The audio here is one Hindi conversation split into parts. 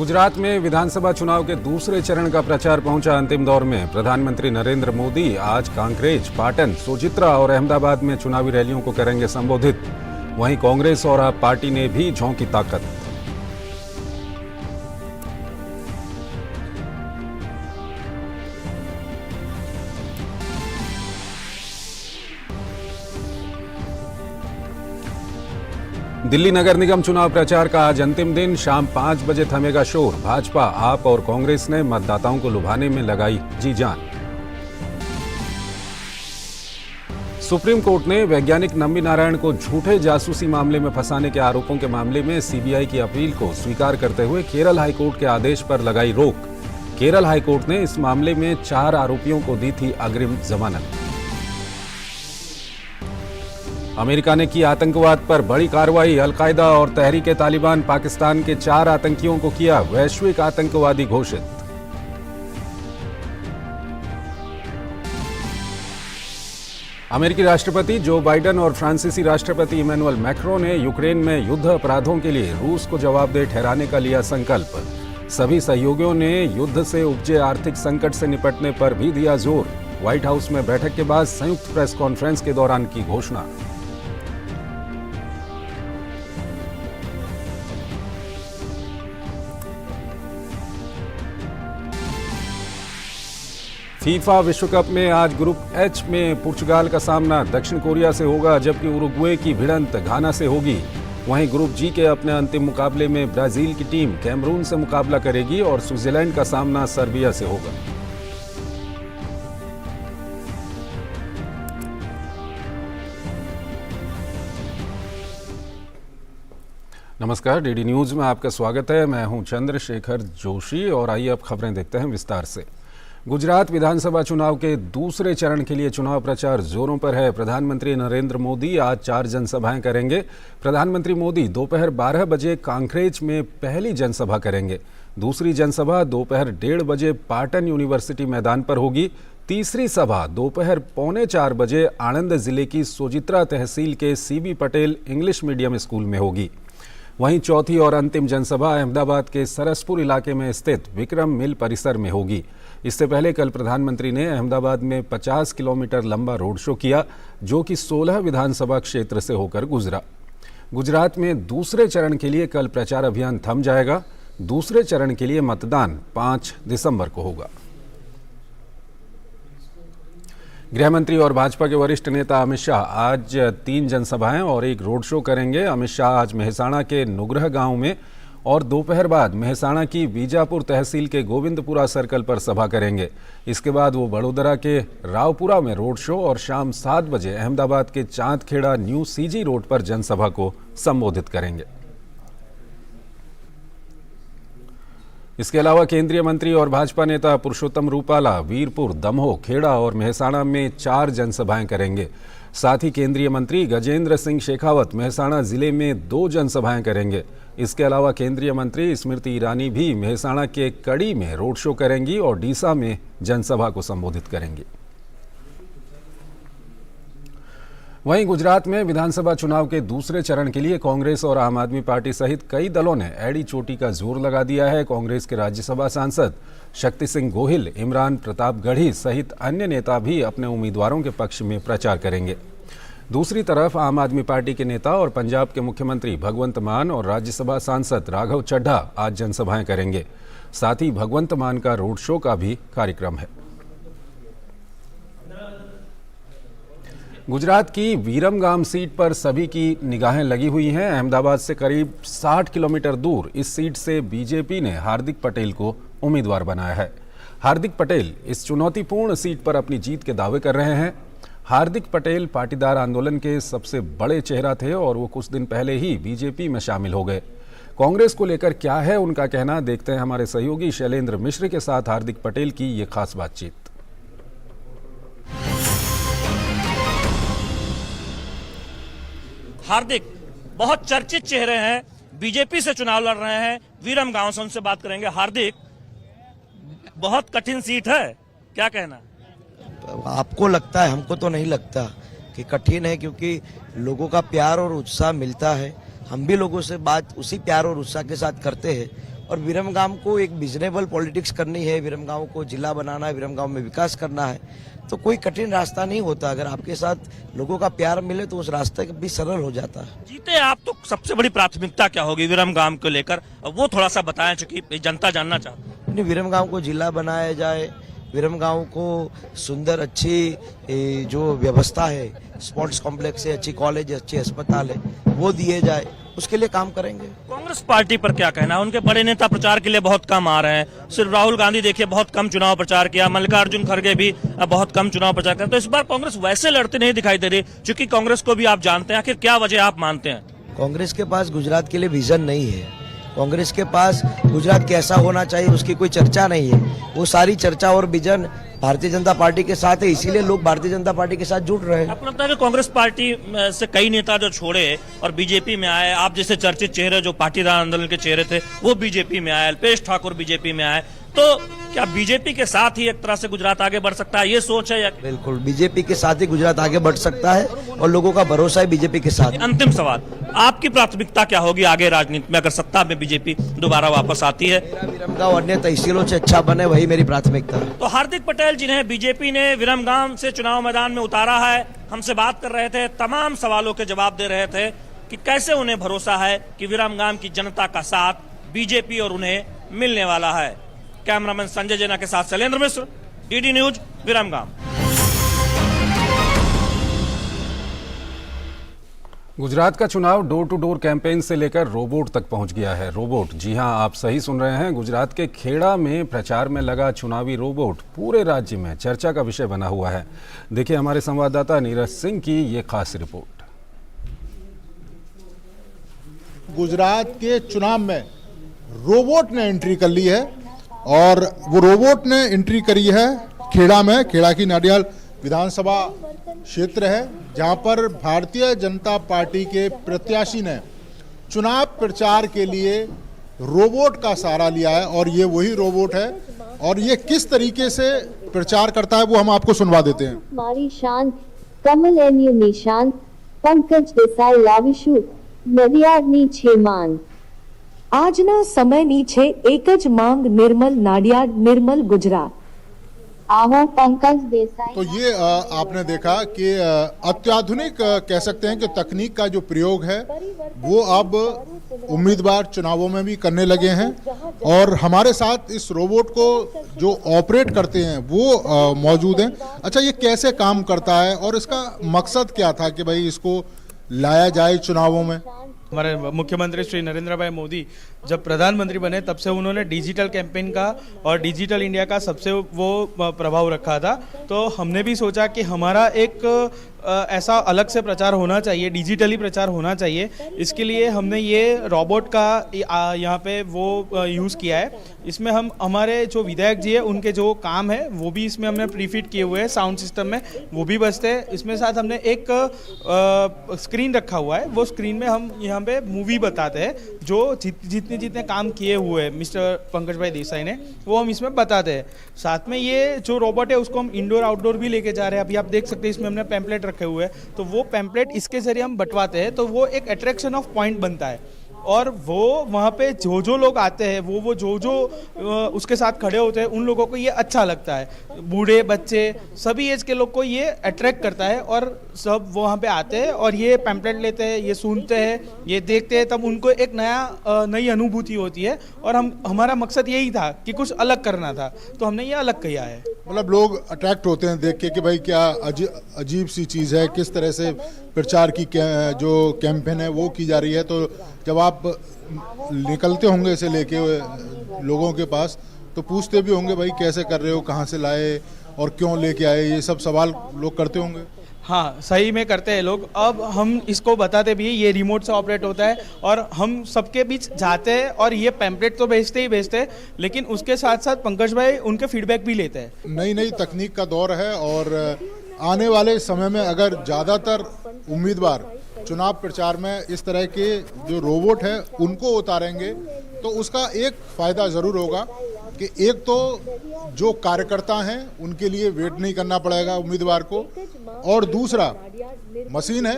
गुजरात में विधानसभा चुनाव के दूसरे चरण का प्रचार पहुंचा अंतिम दौर में। प्रधानमंत्री नरेंद्र मोदी आज कांकरेज, पाटन, सोजित्रा और अहमदाबाद में चुनावी रैलियों को करेंगे संबोधित। वहीं कांग्रेस और आप पार्टी ने भी झोंकी ताकत। दिल्ली नगर निगम चुनाव प्रचार का आज अंतिम दिन। शाम 5 बजे थमेगा शोर। भाजपा, आप और कांग्रेस ने मतदाताओं को लुभाने में लगाई जी जान। सुप्रीम कोर्ट ने वैज्ञानिक नम्बी नारायण को झूठे जासूसी मामले में फंसाने के आरोपों के मामले में सीबीआई की अपील को स्वीकार करते हुए केरल हाईकोर्ट के आदेश पर लगाई रोक। केरल हाईकोर्ट ने इस मामले में 4 आरोपियों को दी थी अग्रिम जमानत। अमेरिका ने की आतंकवाद पर बड़ी कार्रवाई। अलकायदा और तहरीके तालिबान पाकिस्तान के 4 आतंकियों को किया वैश्विक आतंकवादी घोषित। अमेरिकी राष्ट्रपति जो बाइडेन और फ्रांसीसी राष्ट्रपति इमैनुअल मैक्रों ने यूक्रेन में युद्ध अपराधों के लिए रूस को जवाबदेह ठहराने का लिया संकल्प। सभी सहयोगियों ने युद्ध से उपजे आर्थिक संकट से निपटने पर भी दिया जोर। व्हाइट हाउस में बैठक के बाद संयुक्त प्रेस कॉन्फ्रेंस के दौरान की घोषणा। फीफा विश्व कप में आज ग्रुप एच में पुर्तगाल का सामना दक्षिण कोरिया से होगा, जबकि उरुग्वे की भिड़ंत घाना से होगी। वहीं ग्रुप जी के अपने अंतिम मुकाबले में ब्राजील की टीम कैमरून से मुकाबला करेगी और स्विट्जरलैंड का सामना सर्बिया से होगा। नमस्कार, डीडी न्यूज में आपका स्वागत है। मैं हूं चंद्रशेखर जोशी और आइए अब खबरें देखते हैं विस्तार से। गुजरात विधानसभा चुनाव के दूसरे चरण के लिए चुनाव प्रचार जोरों पर है। प्रधानमंत्री नरेंद्र मोदी आज 4 जनसभाएं करेंगे। प्रधानमंत्री मोदी दोपहर 12 बजे कांकरेज में पहली जनसभा करेंगे। दूसरी जनसभा दोपहर 1:30 बजे पाटन यूनिवर्सिटी मैदान पर होगी। तीसरी सभा दोपहर 3:45 बजे आणंद जिले की सोजित्रा तहसील के CB Patel English medium school में होगी। वहीं चौथी और अंतिम जनसभा अहमदाबाद के सरसपुर इलाके में स्थित विक्रम मिल परिसर में होगी। इससे पहले कल प्रधानमंत्री ने अहमदाबाद में 50 किलोमीटर लंबा रोड शो किया, जो कि 16 विधानसभा क्षेत्र से होकर गुजरा। गुजरात में दूसरे चरण के लिए कल प्रचार अभियान थम जाएगा। दूसरे चरण के लिए मतदान 5 दिसंबर को होगा। गृह मंत्री और भाजपा के वरिष्ठ नेता अमित शाह आज 3 जनसभाएं और 1 रोड शो करेंगे। अमित शाह आज मेहसाणा के नुग्रह गांव में और दोपहर बाद मेहसाणा की बीजापुर तहसील के गोविंदपुरा सर्कल पर सभा करेंगे। इसके बाद वो बड़ोदरा के रावपुरा में रोड शो और शाम 7 बजे अहमदाबाद के चांदखेड़ा न्यू सीजी रोड पर जनसभा को संबोधित करेंगे। इसके अलावा केंद्रीय मंत्री और भाजपा नेता पुरुषोत्तम रूपाला वीरपुर, दमोह, खेड़ा और मेहसाणा में 4 जनसभाएं करेंगे। साथ ही केंद्रीय मंत्री गजेंद्र सिंह शेखावत मेहसाणा जिले में 2 जनसभाएं करेंगे। इसके अलावा केंद्रीय मंत्री स्मृति ईरानी भी मेहसाणा के कड़ी में रोड शो करेंगी और डीसा में जनसभा को संबोधित करेंगी। वहीं गुजरात में विधानसभा चुनाव के दूसरे चरण के लिए कांग्रेस और आम आदमी पार्टी सहित कई दलों ने एड़ी चोटी का जोर लगा दिया है। कांग्रेस के राज्यसभा सांसद शक्ति सिंह गोहिल, इमरान प्रतापगढ़ी सहित अन्य नेता भी अपने उम्मीदवारों के पक्ष में प्रचार करेंगे। दूसरी तरफ आम आदमी पार्टी के नेता और पंजाब के मुख्यमंत्री भगवंत मान और राज्यसभा सांसद राघव चड्ढा आज जनसभाएं करेंगे। साथ ही भगवंत मान का रोड शो का भी कार्यक्रम है। गुजरात की वीरमगाम सीट पर सभी की निगाहें लगी हुई हैं। अहमदाबाद से करीब 60 किलोमीटर दूर इस सीट से बीजेपी ने हार्दिक पटेल को उम्मीदवार बनाया है। हार्दिक पटेल इस चुनौतीपूर्ण सीट पर अपनी जीत के दावे कर रहे हैं। हार्दिक पटेल पाटीदार आंदोलन के सबसे बड़े चेहरा थे और वो कुछ दिन पहले ही बीजेपी में शामिल हो गए। कांग्रेस को लेकर क्या है उनका कहना, देखते हैं हमारे सहयोगी शैलेंद्र मिश्र के साथ हार्दिक पटेल की ये खास बातचीत। हार्दिक बहुत चर्चित चेहरे हैं, बीजेपी से चुनाव लड़ रहे हैं। वीरमगांव से उनसे बात करेंगे। हार्दिक, बहुत कठिन सीट है, क्या कहना? आपको लगता है, हमको तो नहीं लगता कि कठिन है, क्योंकि लोगों का प्यार और उत्साह मिलता है। हम भी लोगों से बात उसी प्यार और उत्साह के साथ करते हैं और विरमगाम को एक विजनेबल पॉलिटिक्स करनी है, विरमगाम को जिला बनाना है, विरमगाम में विकास करना है, तो कोई कठिन रास्ता नहीं होता। अगर आपके साथ लोगों का प्यार मिले तो उस रास्ते भी सरल हो जाता है। जीते आप तो सबसे बड़ी प्राथमिकता क्या होगी विरमगाम को लेकर, वो थोड़ा सा बताएं चूंकि जनता जानना चाहती है। विरमगाम को जिला बनाया जाए, विरमगांव को सुंदर अच्छी जो व्यवस्था है, स्पोर्ट्स कॉम्प्लेक्स है, अच्छी कॉलेज है, अच्छे अस्पताल है, वो दिए जाए, उसके लिए काम करेंगे। कांग्रेस पार्टी पर क्या कहना है? उनके बड़े नेता प्रचार के लिए बहुत कम आ रहे हैं। सिर्फ राहुल गांधी देखिए बहुत कम चुनाव प्रचार किया, मल्लिकार्जुन खड़गे भी बहुत कम चुनाव प्रचार करते। तो इस बार कांग्रेस वैसे लड़ते नहीं दिखाई दे रही, क्योंकि कांग्रेस को भी आप जानते हैं। आखिर क्या वजह आप मानते हैं? कांग्रेस के पास गुजरात के लिए विजन नहीं है। कांग्रेस के पास गुजरात कैसा होना चाहिए उसकी कोई चर्चा नहीं है। वो सारी चर्चा और विजन भारतीय जनता पार्टी के साथ है, इसीलिए लोग भारतीय जनता पार्टी के साथ जुड़ रहे हैं। आपको लगता है कि कांग्रेस पार्टी से कई नेता जो छोड़े और बीजेपी में आए, आप जैसे चर्चित चेहरे जो पाटीदार आंदोलन के चेहरे थे वो बीजेपी में आए, अल्पेश ठाकुर बीजेपी में आए, तो क्या बीजेपी के साथ ही एक तरह से गुजरात आगे बढ़ सकता है, ये सोच है? या बिल्कुल बीजेपी के साथ ही गुजरात आगे बढ़ सकता है और लोगों का भरोसा है बीजेपी के साथ। अंतिम सवाल, आपकी प्राथमिकता क्या होगी आगे राजनीति में, अगर सत्ता में बीजेपी दोबारा वापस आती है? विरमगांव अन्य तहसीलों से अच्छा बने, वही मेरी प्राथमिकता है। तो हार्दिक पटेल जिन्हें बीजेपी ने विरमगाम से चुनाव मैदान में उतारा है, हमसे बात कर रहे थे, तमाम सवालों के जवाब दे रहे थे कि कैसे उन्हें भरोसा है कि विरमगाम की जनता का साथ बीजेपी और उन्हें मिलने वाला है। कैमरामैन संजय जैना के साथ शैलेंद्र मिश्र, डीडी न्यूज, विरमगाम। गुजरात का चुनाव डोर टू डोर कैंपेन से लेकर रोबोट तक पहुंच गया है। रोबोट, जी हां, आप सही सुन रहे हैं। गुजरात के खेड़ा में प्रचार में लगा चुनावी रोबोट पूरे राज्य में चर्चा का विषय बना हुआ है। देखिए हमारे संवाददाता नीरज सिंह की ये खास रिपोर्ट। गुजरात के चुनाव में रोबोट ने एंट्री कर ली है और वो रोबोट ने एंट्री करी है खेड़ा में। खेड़ा की नाडियाल विधानसभा क्षेत्र है जहां पर भारतीय जनता पार्टी के प्रत्याशी ने चुनाव प्रचार के लिए रोबोट का सहारा लिया है और ये वही रोबोट है और ये किस तरीके से प्रचार करता है वो हम आपको सुनवा देते हैं। मारी शान कमल एन्यू निशान पंकज देसाई लाविशु नडियाडनी छे मांग આજના સમયની છે એક જ માંગ નિર્મલ નાડિયાડ निर्मल गुजरात। आहो पंकज देसाई। तो ये आपने देखा कि अत्याधुनिक कह सकते हैं कि तकनीक का जो प्रयोग है वो अब उम्मीदवार चुनावों में भी करने लगे हैं और हमारे साथ इस रोबोट को जो ऑपरेट करते हैं वो मौजूद हैं। अच्छा, ये कैसे काम करता है और इसका मकसद क्या था कि भाई इसको लाया जाए चुनावों में? हमारे मुख्यमंत्री श्री नरेंद्र भाई मोदी जब प्रधानमंत्री बने तब से उन्होंने डिजिटल कैंपेन का और डिजिटल इंडिया का सबसे वो प्रभाव रखा था। तो हमने भी सोचा कि हमारा एक ऐसा अलग से प्रचार होना चाहिए, डिजिटली प्रचार होना चाहिए। इसके लिए हमने ये रोबोट का यहाँ पे वो यूज़ किया है। इसमें हम हमारे जो विधायक जी है उनके जो काम है वो भी इसमें हमने प्रीफिट किए हुए हैं, साउंड सिस्टम में वो भी बजते हैं। इसमें साथ हमने एक स्क्रीन रखा हुआ है, वो स्क्रीन में हम यहाँ पे मूवी बताते हैं जो जितने काम किए हुए हैं मिस्टर पंकज भाई देसाई ने, वो हम इसमें बताते हैं। साथ में ये जो रोबोट है उसको हम इंडोर आउटडोर भी लेके जा रहे हैं। अभी आप देख सकते हैं इसमें हमने पैम्पलेट रखे हुए हैं, तो वो पैम्पलेट इसके जरिए हम बंटवाते हैं, तो वो एक अट्रैक्शन ऑफ पॉइंट बनता है और वो वहाँ पे जो लोग आते हैं वो जो उसके साथ खड़े होते हैं उन लोगों को ये अच्छा लगता है। बूढ़े बच्चे सभी एज के लोग को ये अट्रैक्ट करता है और सब वहाँ पे आते हैं और ये पैम्पलेट लेते हैं, ये सुनते हैं, ये देखते हैं, तब उनको एक नई अनुभूति होती है। और हमारा मकसद यही था कि कुछ अलग करना था, तो हमने ये अलग किया है। मतलब लोग अट्रैक्ट होते हैं देख के कि भाई क्या अजीब सी चीज़ है, किस तरह से प्रचार की जो कैंपेन है वो की जा रही है। तो जब आप निकलते होंगे इसे लेके लोगों के पास तो पूछते भी होंगे भाई कैसे कर रहे हो, कहाँ से लाए और क्यों लेके आए, ये सब सवाल लोग करते होंगे। हाँ, सही में करते हैं लोग। अब हम इसको बताते भी ये रिमोट से ऑपरेट होता है और हम सबके बीच जाते हैं और ये पैम्पलेट तो भेजते ही भेजते हैं, लेकिन उसके साथ साथ पंकज भाई उनके फीडबैक भी लेते हैं। नई तकनीक का दौर है और आने वाले समय में अगर ज़्यादातर उम्मीदवार चुनाव प्रचार में इस तरह के जो रोबोट है उनको उतारेंगे तो उसका एक फ़ायदा ज़रूर होगा कि एक तो जो कार्यकर्ता हैं उनके लिए वेट नहीं करना पड़ेगा उम्मीदवार को, और दूसरा मशीन है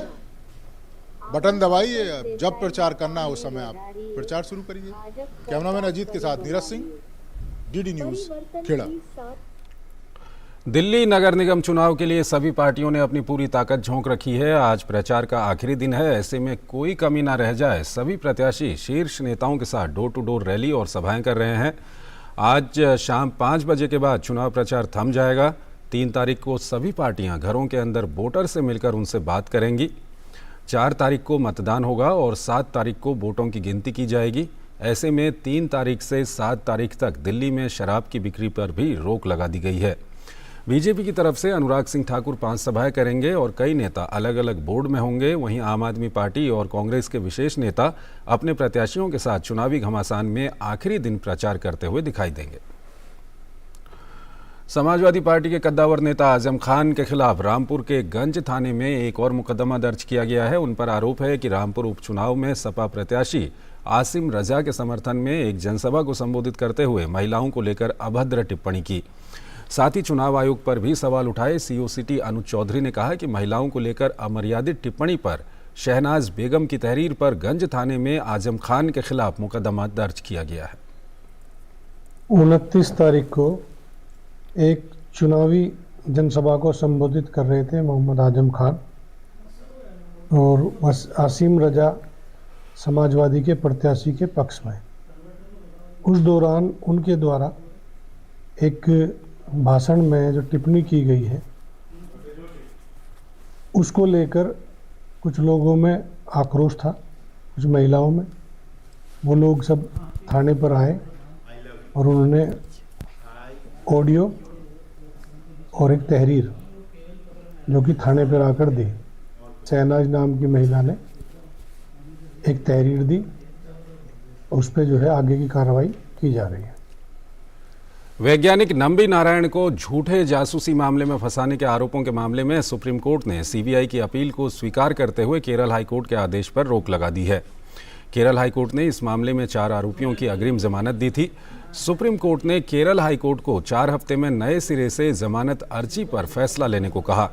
बटन दबाइए, जब प्रचार करना है उस समय आप प्रचार शुरू करिए। कैमरामैन अजीत के साथ नीरज सिंह, डीडी न्यूज, खेड़ा। दिल्ली नगर निगम चुनाव के लिए सभी पार्टियों ने अपनी पूरी ताकत झोंक रखी है। आज प्रचार का आखिरी दिन है, ऐसे में कोई कमी ना रह जाए। सभी प्रत्याशी शीर्ष नेताओं के साथ डोर टू डोर रैली और सभाएं कर रहे हैं। आज शाम 5 बजे के बाद चुनाव प्रचार थम जाएगा। 3 तारीख को सभी पार्टियां घरों के अंदर वोटर से मिलकर उनसे बात करेंगी। 4 तारीख को मतदान होगा और 7 तारीख को वोटों की गिनती की जाएगी। ऐसे में 3 तारीख से 7 तारीख तक दिल्ली में शराब की बिक्री पर भी रोक लगा दी गई है। बीजेपी की तरफ से अनुराग सिंह ठाकुर 5 सभाएं करेंगे और कई नेता अलग अलग बोर्ड में होंगे। वहीं आम आदमी पार्टी और कांग्रेस के विशेष नेता अपने प्रत्याशियों के साथ चुनावी घमासान में आखिरी दिन प्रचार करते हुए दिखाई देंगे। समाजवादी पार्टी के कद्दावर नेता आजम खान के खिलाफ रामपुर के गंज थाने में एक और मुकदमा दर्ज किया गया है। उन पर आरोप है कि रामपुर उपचुनाव में सपा प्रत्याशी आसिम रजा के समर्थन में एक जनसभा को संबोधित करते हुए महिलाओं को लेकर अभद्र टिप्पणी की। साथ ही चुनाव आयोग पर भी सवाल उठाए। सीओ सिटी अनुज चौधरी ने कहा कि महिलाओं को लेकर अमर्यादित टिप्पणी पर शहनाज बेगम की तहरीर पर गंज थाने में आजम खान के खिलाफ मुकदमा दर्ज किया गया है। 29 तारीख को एक चुनावी जनसभा को संबोधित कर रहे थे मोहम्मद आजम खान और आसिम रजा समाजवादी के प्रत्याशी के पक्ष में। उस दौरान उनके द्वारा एक भाषण में जो टिप्पणी की गई है उसको लेकर कुछ लोगों में आक्रोश था, कुछ महिलाओं में। वो लोग सब थाने पर आए और उन्होंने ऑडियो और एक तहरीर जो कि थाने पर आकर दी। शहनाज नाम की महिला ने एक तहरीर दी, उस पर जो है आगे की कार्रवाई की जा रही है। वैज्ञानिक नंबी नारायण को झूठे जासूसी मामले में फंसाने के आरोपों के मामले में सुप्रीम कोर्ट ने सीबीआई की अपील को स्वीकार करते हुए केरल हाईकोर्ट के आदेश पर रोक लगा दी है। केरल हाईकोर्ट ने इस मामले में 4 आरोपियों की अग्रिम जमानत दी थी। सुप्रीम कोर्ट ने केरल हाईकोर्ट को 4 हफ्ते में नए सिरे से जमानत अर्जी पर फैसला लेने को कहा।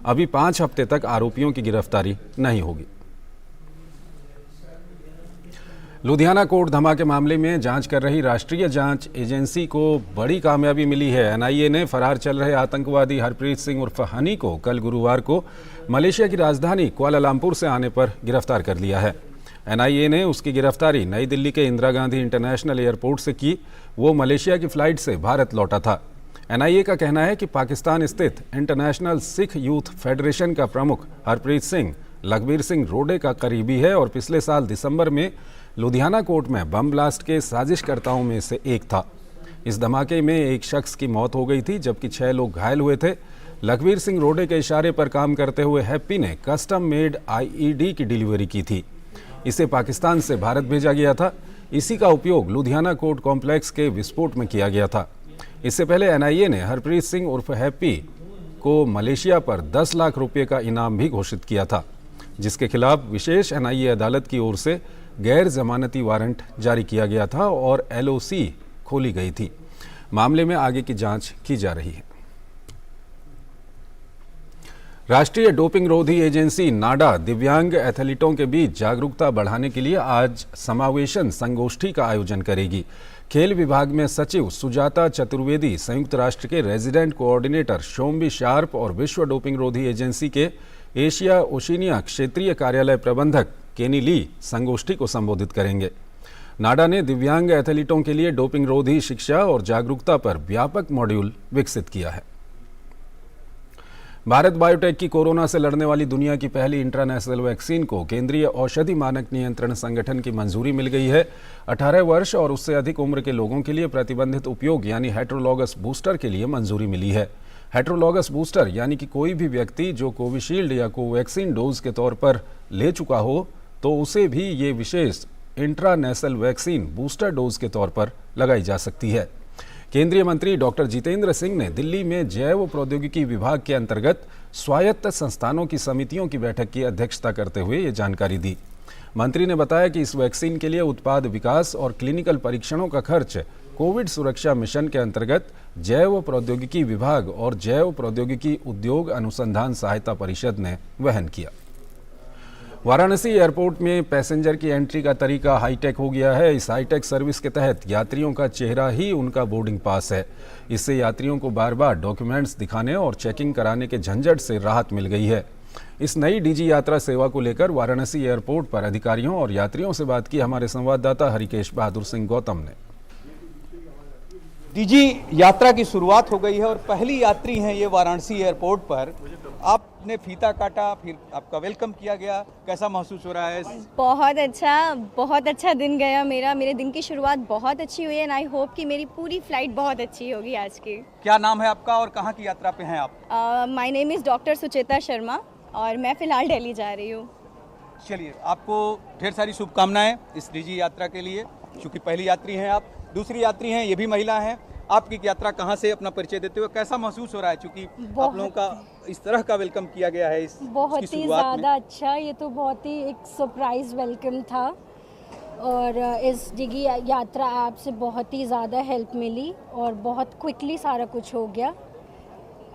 अभी 5 हफ्ते तक आरोपियों की गिरफ्तारी नहीं होगी। लुधियाना कोर्ट धमाके मामले में जांच कर रही राष्ट्रीय जांच एजेंसी को बड़ी कामयाबी मिली है। एनआईए ने फरार चल रहे आतंकवादी हरप्रीत सिंह उर्फ हनी को कल गुरुवार को मलेशिया की राजधानी कुआलालंपुर से आने पर गिरफ्तार कर लिया है। एनआईए ने उसकी गिरफ्तारी नई दिल्ली के इंदिरा गांधी इंटरनेशनल एयरपोर्ट से की। वो मलेशिया की फ्लाइट से भारत लौटा था। एनआईए का कहना है कि पाकिस्तान स्थित इंटरनेशनल सिख यूथ फेडरेशन का प्रमुख हरप्रीत सिंह लखबीर सिंह रोडे का करीबी है और पिछले साल दिसंबर में लुधियाना कोर्ट में बम ब्लास्ट के साजिशकर्ताओं में से एक था। इस धमाके में एक शख्स की मौत हो गई थी जबकि 6 लोग घायल हुए थे। लखबीर सिंह रोडे के इशारे पर काम करते हुए हैप्पी ने कस्टम मेड आईईडी की डिलीवरी की थी। इसे पाकिस्तान से भारत भेजा गया था। इसी का उपयोग लुधियाना कोर्ट कॉम्प्लेक्स के विस्फोट में किया गया था। इससे पहले एनआईए ने हरप्रीत सिंह उर्फ हैप्पी को मलेशिया पर 10 लाख रुपये का इनाम भी घोषित किया था, जिसके खिलाफ विशेष एनआईए अदालत की ओर से गैर जमानती वारंट जारी किया गया था और एलओसी खोली गई थी। मामले में आगे की जांच की जा रही है। राष्ट्रीय डोपिंग रोधी एजेंसी नाडा दिव्यांग एथलीटों के बीच जागरूकता बढ़ाने के लिए आज समावेशन संगोष्ठी का आयोजन करेगी। खेल विभाग में सचिव सुजाता चतुर्वेदी, संयुक्त राष्ट्र के रेजिडेंट कोऑर्डिनेटर शोम्बी शार्प और विश्व डोपिंग रोधी एजेंसी के एशिया ओशिनिया क्षेत्रीय कार्यालय प्रबंधक केनी ली संगोष्ठी को संबोधित करेंगे। नाडा ने दिव्यांग एथलीटों के लिए डोपिंग रोधी शिक्षा और जागरूकता पर व्यापक मॉड्यूल विकसित किया है। भारत बायोटेक की कोरोना से लड़ने वाली दुनिया की पहली इंट्रानेशनल वैक्सीन को केंद्रीय औषधि मानक नियंत्रण संगठन की मंजूरी मिल गई है। 18 वर्ष और उससे अधिक उम्र के लोगों के लिए प्रतिबंधित उपयोग यानी हेटेरोलॉगस बूस्टर के लिए मंजूरी मिली है। हेटेरोलॉगस बूस्टर यानी कि कोई भी व्यक्ति जो कोविशील्ड या कोवैक्सीन डोज के तौर पर ले चुका हो तो उसे भी ये विशेष इंट्रानेशनल वैक्सीन बूस्टर डोज के तौर पर लगाई जा सकती है। केंद्रीय मंत्री डॉक्टर जितेंद्र सिंह ने दिल्ली में जैव प्रौद्योगिकी विभाग के अंतर्गत स्वायत्त संस्थानों की समितियों की बैठक की अध्यक्षता करते हुए ये जानकारी दी। मंत्री ने बताया कि इस वैक्सीन के लिए उत्पाद विकास और क्लिनिकल परीक्षणों का खर्च कोविड सुरक्षा मिशन के अंतर्गत जैव प्रौद्योगिकी विभाग और जैव प्रौद्योगिकी उद्योग अनुसंधान सहायता परिषद ने वहन किया। वाराणसी एयरपोर्ट में पैसेंजर की एंट्री का तरीका हाईटेक हो गया है। इस हाईटेक सर्विस के तहत यात्रियों का चेहरा ही उनका बोर्डिंग पास है। इससे यात्रियों को बार बार डॉक्यूमेंट्स दिखाने और चेकिंग कराने के झंझट से राहत मिल गई है। इस नई डीजी यात्रा सेवा को लेकर वाराणसी एयरपोर्ट पर अधिकारियों और यात्रियों से बात की हमारे संवाददाता हरिकेश बहादुर सिंह गौतम ने। डीजी यात्रा की शुरुआत हो गई है और पहली यात्री हैं ये वाराणसी एयरपोर्ट पर। आपने फीता काटा, फिर आपका वेलकम किया गया, कैसा महसूस हो रहा है? बहुत अच्छा दिन गया मेरा। मेरे दिन की शुरुआत बहुत अच्छी हुई है एंड आई होप कि मेरी पूरी फ्लाइट बहुत अच्छी होगी आज की। क्या नाम है आपका और कहाँ की यात्रा पे हैं आप? My name is doctor Sucheta Sharma और मैं फ़िलहाल दिल्ली जा रही हूँ। चलिए, आपको ढेर सारी शुभकामनाएं इस डीजी यात्रा के लिए, क्योंकि पहली यात्री हैं आप। दूसरी यात्री हैं, ये भी महिला हैं। आपकी यात्रा कहाँ से, अपना परिचय देते हुए कैसा महसूस हो रहा है, क्योंकि आप लोगों का इस तरह का वेलकम किया गया है इस बहुत ही ज़्यादा अच्छा। ये तो बहुत ही एक सरप्राइज वेलकम था और इस डीजी यात्रा ऐप से बहुत ही ज़्यादा हेल्प मिली और बहुत क्विकली सारा कुछ हो गया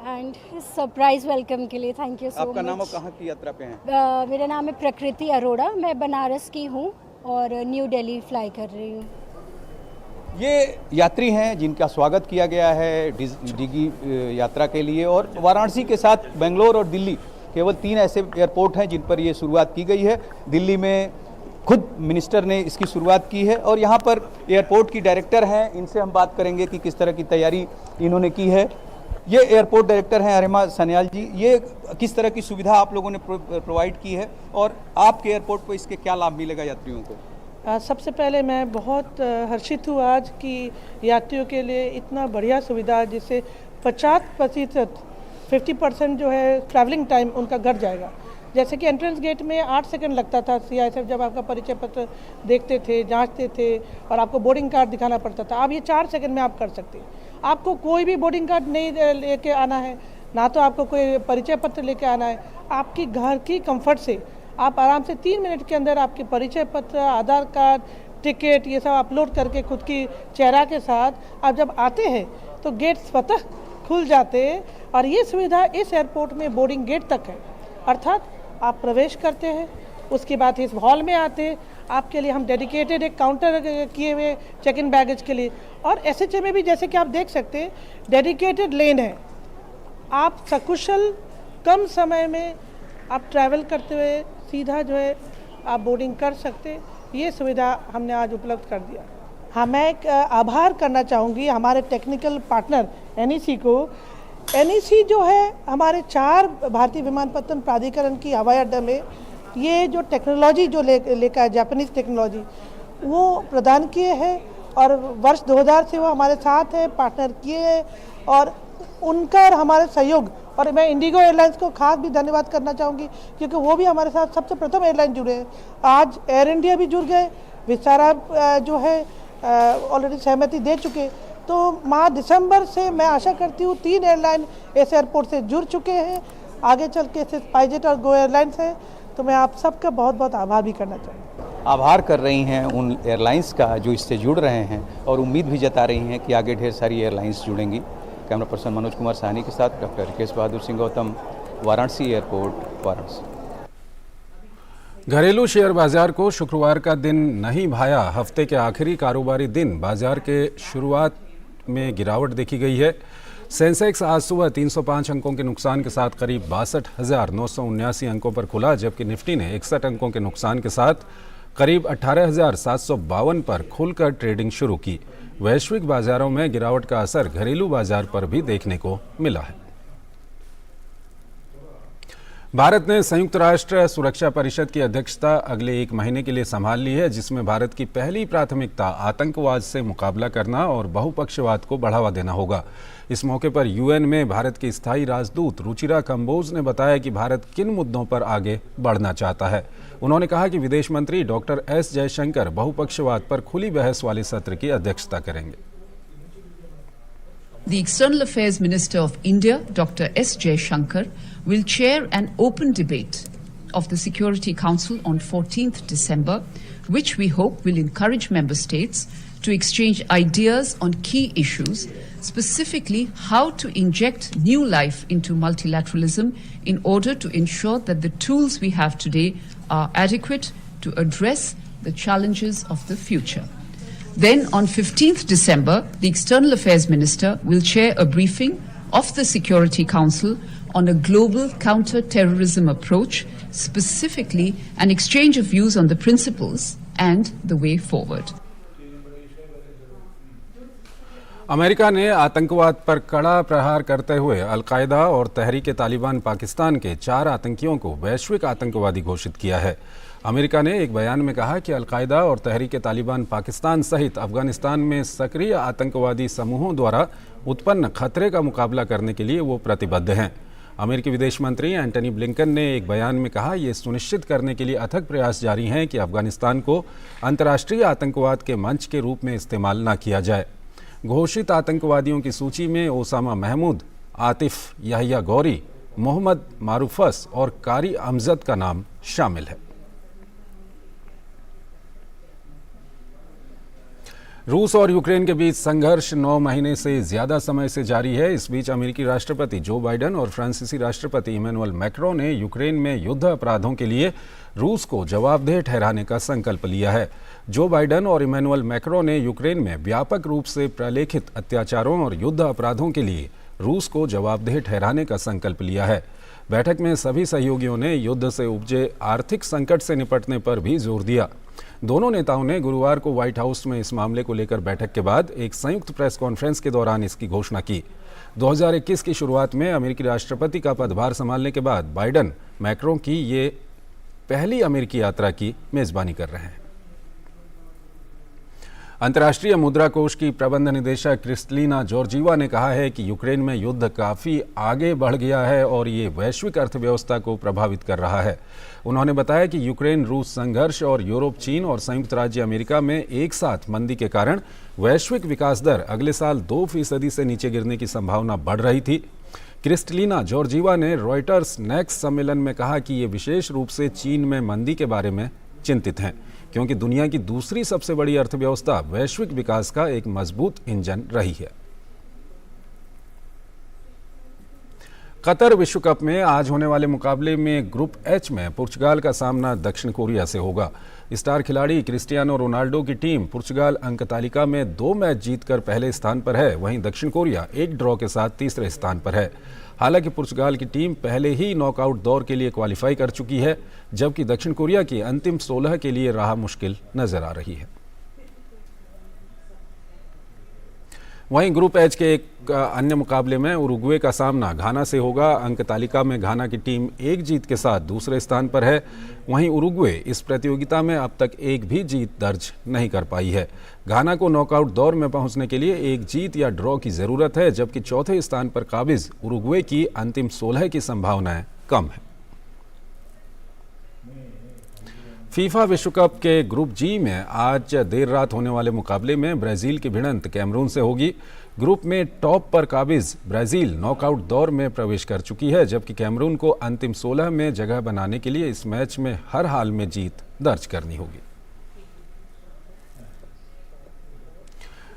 एंड सरप्राइज वेलकम के लिए थैंक यू सो मच। आपका नाम और कहाँ की यात्रा पे हैं? मेरा नाम है प्रकृति अरोड़ा, मैं बनारस की हूँ और न्यू दिल्ली फ्लाई कर रही हूँ। ये यात्री हैं जिनका स्वागत किया गया है डीजी यात्रा के लिए, और वाराणसी के साथ बेंगलोर और दिल्ली केवल 3 ऐसे एयरपोर्ट हैं जिन पर ये शुरुआत की गई है। दिल्ली में खुद मिनिस्टर ने इसकी शुरुआत की है और यहाँ पर एयरपोर्ट की डायरेक्टर हैं, इनसे हम बात करेंगे कि किस तरह की तैयारी इन्होंने की है। ये एयरपोर्ट डायरेक्टर हैं अरिमा सन्याल जी। ये किस तरह की सुविधा आप लोगों ने प्रोवाइड की है और आपके एयरपोर्ट पर इसके क्या लाभ मिलेगा यात्रियों को? सबसे पहले मैं बहुत हर्षित हूँ आज कि यात्रियों के लिए इतना बढ़िया सुविधा, जिससे 50% जो है ट्रैवलिंग टाइम उनका घट जाएगा। जैसे कि एंट्रेंस गेट में 8 सेकंड लगता था CISF जब आपका परिचय पत्र देखते थे, जांचते थे और आपको बोर्डिंग कार्ड दिखाना पड़ता था। अब ये 4 सेकंड में आप कर सकते हैं। आपको कोई भी बोर्डिंग कार्ड नहीं लेके आना है, ना तो आपको कोई परिचय पत्र लेके आना है। आपकी घर की कंफर्ट से आप आराम से 3 मिनट के अंदर आपके परिचय पत्र, आधार कार्ड, टिकट ये सब अपलोड करके खुद की चेहरा के साथ आप जब आते हैं तो गेट स्वतः खुल जाते हैं। और ये सुविधा इस एयरपोर्ट में बोर्डिंग गेट तक है, अर्थात आप प्रवेश करते हैं, उसके बाद इस हॉल में आते हैं। आपके लिए हम डेडिकेटेड एक काउंटर किए हुए चेक इन बैगेज के लिए, और SHA में भी जैसे कि आप देख सकते हैं डेडिकेटेड लेन है। आप सकुशल कम समय में आप ट्रैवल करते हुए सीधा जो है आप बोर्डिंग कर सकते। ये सुविधा हमने आज उपलब्ध कर दिया। हाँ, मैं एक आभार करना चाहूँगी हमारे टेक्निकल पार्टनर NEC को। NEC जो है हमारे 4 भारतीय विमानपत्तन प्राधिकरण की हवाई अड्डा में ये जो टेक्नोलॉजी जो लेकर जापानीज़ टेक्नोलॉजी वो प्रदान किए हैं और वर्ष 2000 से वो हमारे साथ है, पार्टनर किए हैं और उनका हमारे सहयोग। और मैं इंडिगो एयरलाइंस को खास भी धन्यवाद करना चाहूँगी क्योंकि वो भी हमारे साथ सबसे प्रथम एयरलाइन जुड़े हैं। आज एयर इंडिया भी जुड़ गए, विस्तारा जो है ऑलरेडी सहमति दे चुके। तो माह दिसंबर से मैं आशा करती हूँ 3 एयरलाइन इस एयरपोर्ट से जुड़ चुके हैं। आगे चल के सिर्फ स्पाइसजेट और गो एयरलाइंस हैं। तो मैं आप सबका बहुत बहुत आभार भी करना चाहूँगी। आभार कर रही हैं उन एयरलाइंस का जो इससे जुड़ रहे हैं और उम्मीद भी जता रही हैं कि आगे ढेर सारी एयरलाइंस जुड़ेंगी। कैमरा पर्सन मनोज कुमार साहनी के साथ डॉक्टर हरिकेश बहादुर सिंह गौतम, वाराणसी एयरपोर्ट, वाराणसी। घरेलू शेयर बाजार को शुक्रवार का दिन नहीं भाया। हफ्ते के आखिरी कारोबारी दिन बाजार के शुरुआत में गिरावट देखी गई है। सेंसेक्स आज सुबह 305 अंकों के नुकसान के साथ करीब 62,979 अंकों पर खुला, जबकि निफ्टी ने 61 अंकों के नुकसान के साथ करीब 18,752 पर खुलकर ट्रेडिंग शुरू की। वैश्विक बाजारों में गिरावट का असर घरेलू बाजार पर भी देखने को मिला है। भारत ने संयुक्त राष्ट्र सुरक्षा परिषद की अध्यक्षता अगले 1 महीने के लिए संभाल ली है, जिसमें भारत की पहली प्राथमिकता आतंकवाद से मुकाबला करना और बहुपक्षवाद को बढ़ावा देना होगा। इस मौके पर UN में भारत के स्थायी राजदूत रुचिरा कंबोज ने बताया कि भारत किन मुद्दों पर आगे बढ़ना चाहता है। उन्होंने कहा कि विदेश मंत्री डॉक्टर S जयशंकर बहुपक्षवाद पर खुली बहस वाले सत्र की अध्यक्षता करेंगे। The External Affairs Minister of India, Dr. S. Jaishankar, will chair an open debate of the Security Council on 14th December, which we hope will encourage member states to exchange ideas on key issues, specifically how to inject new life into multilateralism in order to ensure that the tools we have today are adequate to address the challenges of the future. Then, on 15th December, the External Affairs Minister will chair a briefing of the Security Council on a global counter-terrorism approach, specifically an exchange of views on the principles and the way forward. America ने आतंकवाद पर कड़ा प्रहार करते हुए अलकायदा और तहरीक-ए-तालिबान पाकिस्तान के 4 आतंकियों को वैश्विक आतंकवादी घोषित किया है। अमेरिका ने एक बयान में कहा कि अलकायदा और तहरीक-ए-तालिबान पाकिस्तान सहित अफगानिस्तान में सक्रिय आतंकवादी समूहों द्वारा उत्पन्न खतरे का मुकाबला करने के लिए वो प्रतिबद्ध हैं। अमेरिकी विदेश मंत्री एंटनी ब्लिंकन ने एक बयान में कहा, ये सुनिश्चित करने के लिए अथक प्रयास जारी हैं कि अफगानिस्तान को अंतर्राष्ट्रीय आतंकवाद के मंच के रूप में इस्तेमाल न किया जाए। घोषित आतंकवादियों की सूची में ओसामा महमूद, आतिफ याहिया गौरी, मोहम्मद मारूफस और कारी अमजद का नाम शामिल है। रूस और यूक्रेन के बीच संघर्ष 9 महीने से ज्यादा समय से जारी है। इस बीच अमेरिकी राष्ट्रपति जो बाइडेन और फ्रांसीसी राष्ट्रपति इमैनुअल मैक्रों ने यूक्रेन में युद्ध अपराधों के लिए रूस को जवाबदेह ठहराने का संकल्प लिया है। जो बाइडेन और इमैनुअल मैक्रों ने यूक्रेन में व्यापक रूप से प्रलेखित अत्याचारों और युद्ध अपराधों के लिए रूस को जवाबदेह ठहराने का संकल्प लिया है। बैठक में सभी सहयोगियों ने युद्ध से उपजे आर्थिक संकट से निपटने पर भी जोर दिया। दोनों नेताओं ने गुरुवार को व्हाइट हाउस में इस मामले को लेकर बैठक के बाद एक संयुक्त प्रेस कॉन्फ्रेंस के दौरान इसकी घोषणा की। 2021 की शुरुआत में अमेरिकी राष्ट्रपति का पदभार संभालने के बाद बाइडेन मैक्रों की ये पहली अमेरिकी यात्रा की मेजबानी कर रहे हैं। अंतर्राष्ट्रीय मुद्रा कोष की प्रबंध निदेशक क्रिस्टलिना जॉर्जीवा ने कहा है कि यूक्रेन में युद्ध काफ़ी आगे बढ़ गया है और ये वैश्विक अर्थव्यवस्था को प्रभावित कर रहा है। उन्होंने बताया कि यूक्रेन रूस संघर्ष और यूरोप, चीन और संयुक्त राज्य अमेरिका में एक साथ मंदी के कारण वैश्विक विकास दर अगले साल 2% से नीचे गिरने की संभावना बढ़ रही थी। क्रिस्टलिना जॉर्जीवा ने रॉयटर्स नेक्स्ट सम्मेलन में कहा कि ये विशेष रूप से चीन में मंदी के बारे में चिंतित हैं, क्योंकि दुनिया की दूसरी सबसे बड़ी अर्थव्यवस्था वैश्विक विकास का एक मजबूत इंजन रही है। कतर विश्व कप में आज होने वाले मुकाबले में ग्रुप एच में पुर्तगाल का सामना दक्षिण कोरिया से होगा। स्टार खिलाड़ी क्रिस्टियानो रोनाल्डो की टीम पुर्तगाल अंक तालिका में 2 मैच जीतकर पहले स्थान पर है, वहीं दक्षिण कोरिया 1 ड्रॉ के साथ तीसरे स्थान पर है। हालांकि पुर्तगाल की टीम पहले ही नॉकआउट दौर के लिए क्वालिफाई कर चुकी है, जबकि दक्षिण कोरिया की अंतिम 16 के लिए राह मुश्किल नजर आ रही है। वहीं ग्रुप एच के एक अन्य मुकाबले में उरुग्वे का सामना घाना से होगा। अंक तालिका में घाना की टीम 1 जीत के साथ दूसरे स्थान पर है। वहीं उरुग्वे इस प्रतियोगिता में अब तक एक भी जीत दर्ज नहीं कर पाई है। घाना को नॉकआउट दौर में पहुंचने के लिए 1 जीत या ड्रॉ की जरूरत है, जबकि चौथे स्थान पर काबिज उरुग्वे की अंतिम 16 की संभावनाएं कम है। फीफा विश्व कप के ग्रुप जी में आज देर रात होने वाले मुकाबले में ब्राजील की भिड़ंत कैमरून से होगी। ग्रुप में टॉप पर काबिज ब्राजील नॉकआउट दौर में प्रवेश कर चुकी है, जबकि कैमरून को अंतिम 16 में जगह बनाने के लिए इस मैच में हर हाल में जीत दर्ज करनी होगी।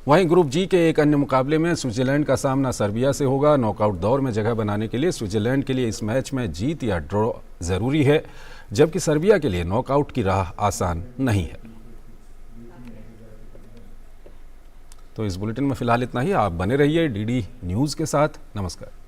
वहीं ग्रुप जी के एक अन्य मुकाबले में स्विट्जरलैंड का सामना सर्बिया से होगा। नॉकआउट दौर में जगह बनाने के लिए स्विट्जरलैंड के लिए इस मैच में जीत या ड्रॉ जरूरी है, जबकि सर्बिया के लिए नॉकआउट की राह आसान नहीं है। तो इस बुलेटिन में फिलहाल इतना ही। आप बने रहिए डीडी न्यूज़ के साथ। नमस्कार।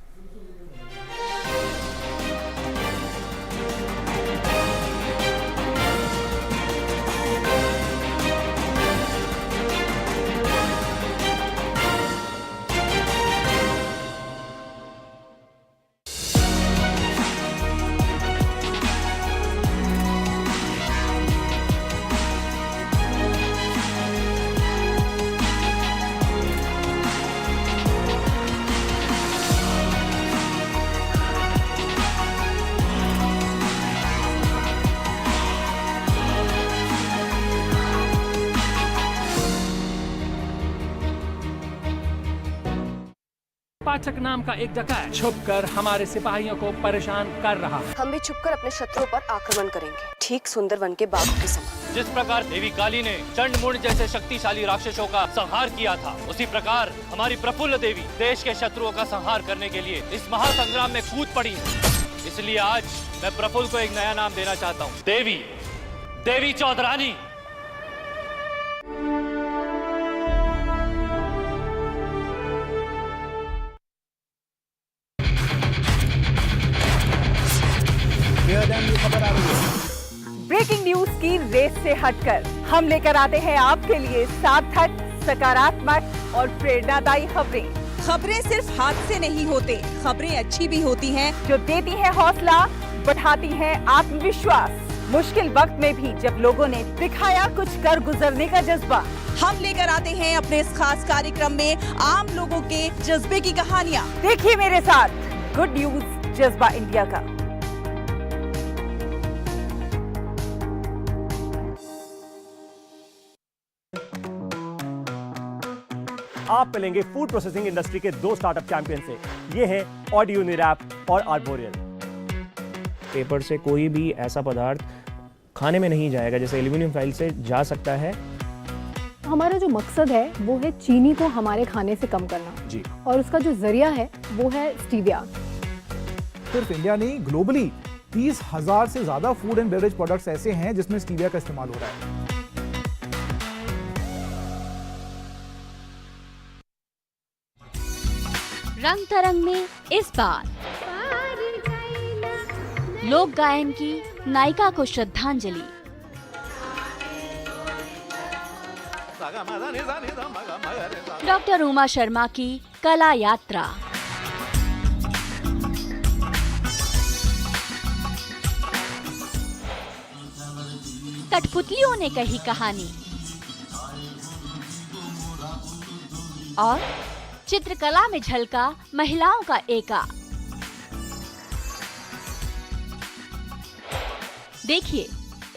पाठक नाम का एक डकैत छुपकर हमारे सिपाहियों को परेशान कर रहा है। हम भी छुपकर अपने शत्रुओं पर आक्रमण करेंगे, ठीक सुंदरवन के बाघ के समान। जिस प्रकार देवी काली ने चंडमुंड जैसे शक्तिशाली राक्षसों का संहार किया था, उसी प्रकार हमारी प्रफुल्ल देवी देश के शत्रुओं का संहार करने के लिए इस महासंग्राम में कूद पड़ी है। इसलिए आज मैं प्रफुल्ल को एक नया नाम देना चाहता हूँ, देवी देवी चौधरानी। ब्रेकिंग न्यूज की रेस से हटकर हम लेकर आते हैं आपके लिए सार्थक, सकारात्मक और प्रेरणादायी खबरें। खबरें सिर्फ हाथ से नहीं होते, खबरें अच्छी भी होती हैं जो देती है हौसला, बढ़ाती है आत्मविश्वास। मुश्किल वक्त में भी जब लोगों ने दिखाया कुछ कर गुजरने का जज्बा, हम लेकर आते हैं अपने इस खास कार्यक्रम में आम लोगों के जज्बे की कहानियाँ। देखिए मेरे साथ गुड न्यूज जज्बा इंडिया का। आप मिलेंगे फूड प्रोसेसिंग इंडस्ट्री के 2 स्टार्टअप चैंपियन से। ये हैं ऑडियो यूनिरैप और आर्बोरियल। पेपर से कोई भी ऐसा पदार्थ खाने में नहीं जाएगा जैसे एल्यूमिनियम फाइल से जा सकता है। हमारा जो मकसद है वो है चीनी को हमारे खाने से कम करना जी, और उसका जो जरिया है वो है स्टीविया। सिर्फ इंडिया नहीं, ग्लोबली 30,000 से ज्यादा फूड एंड बेवरेज प्रोडक्ट्स ऐसे हैं जिसमें स्टीविया का इस्तेमाल हो रहा है। रंग तरंग में इस बार लोक गायन की नायिका को श्रद्धांजलि। डॉक्टर उमा शर्मा की कला यात्रा। कठपुतलियों ने कही कहानी और चित्रकला में झलका महिलाओं का एका। देखिए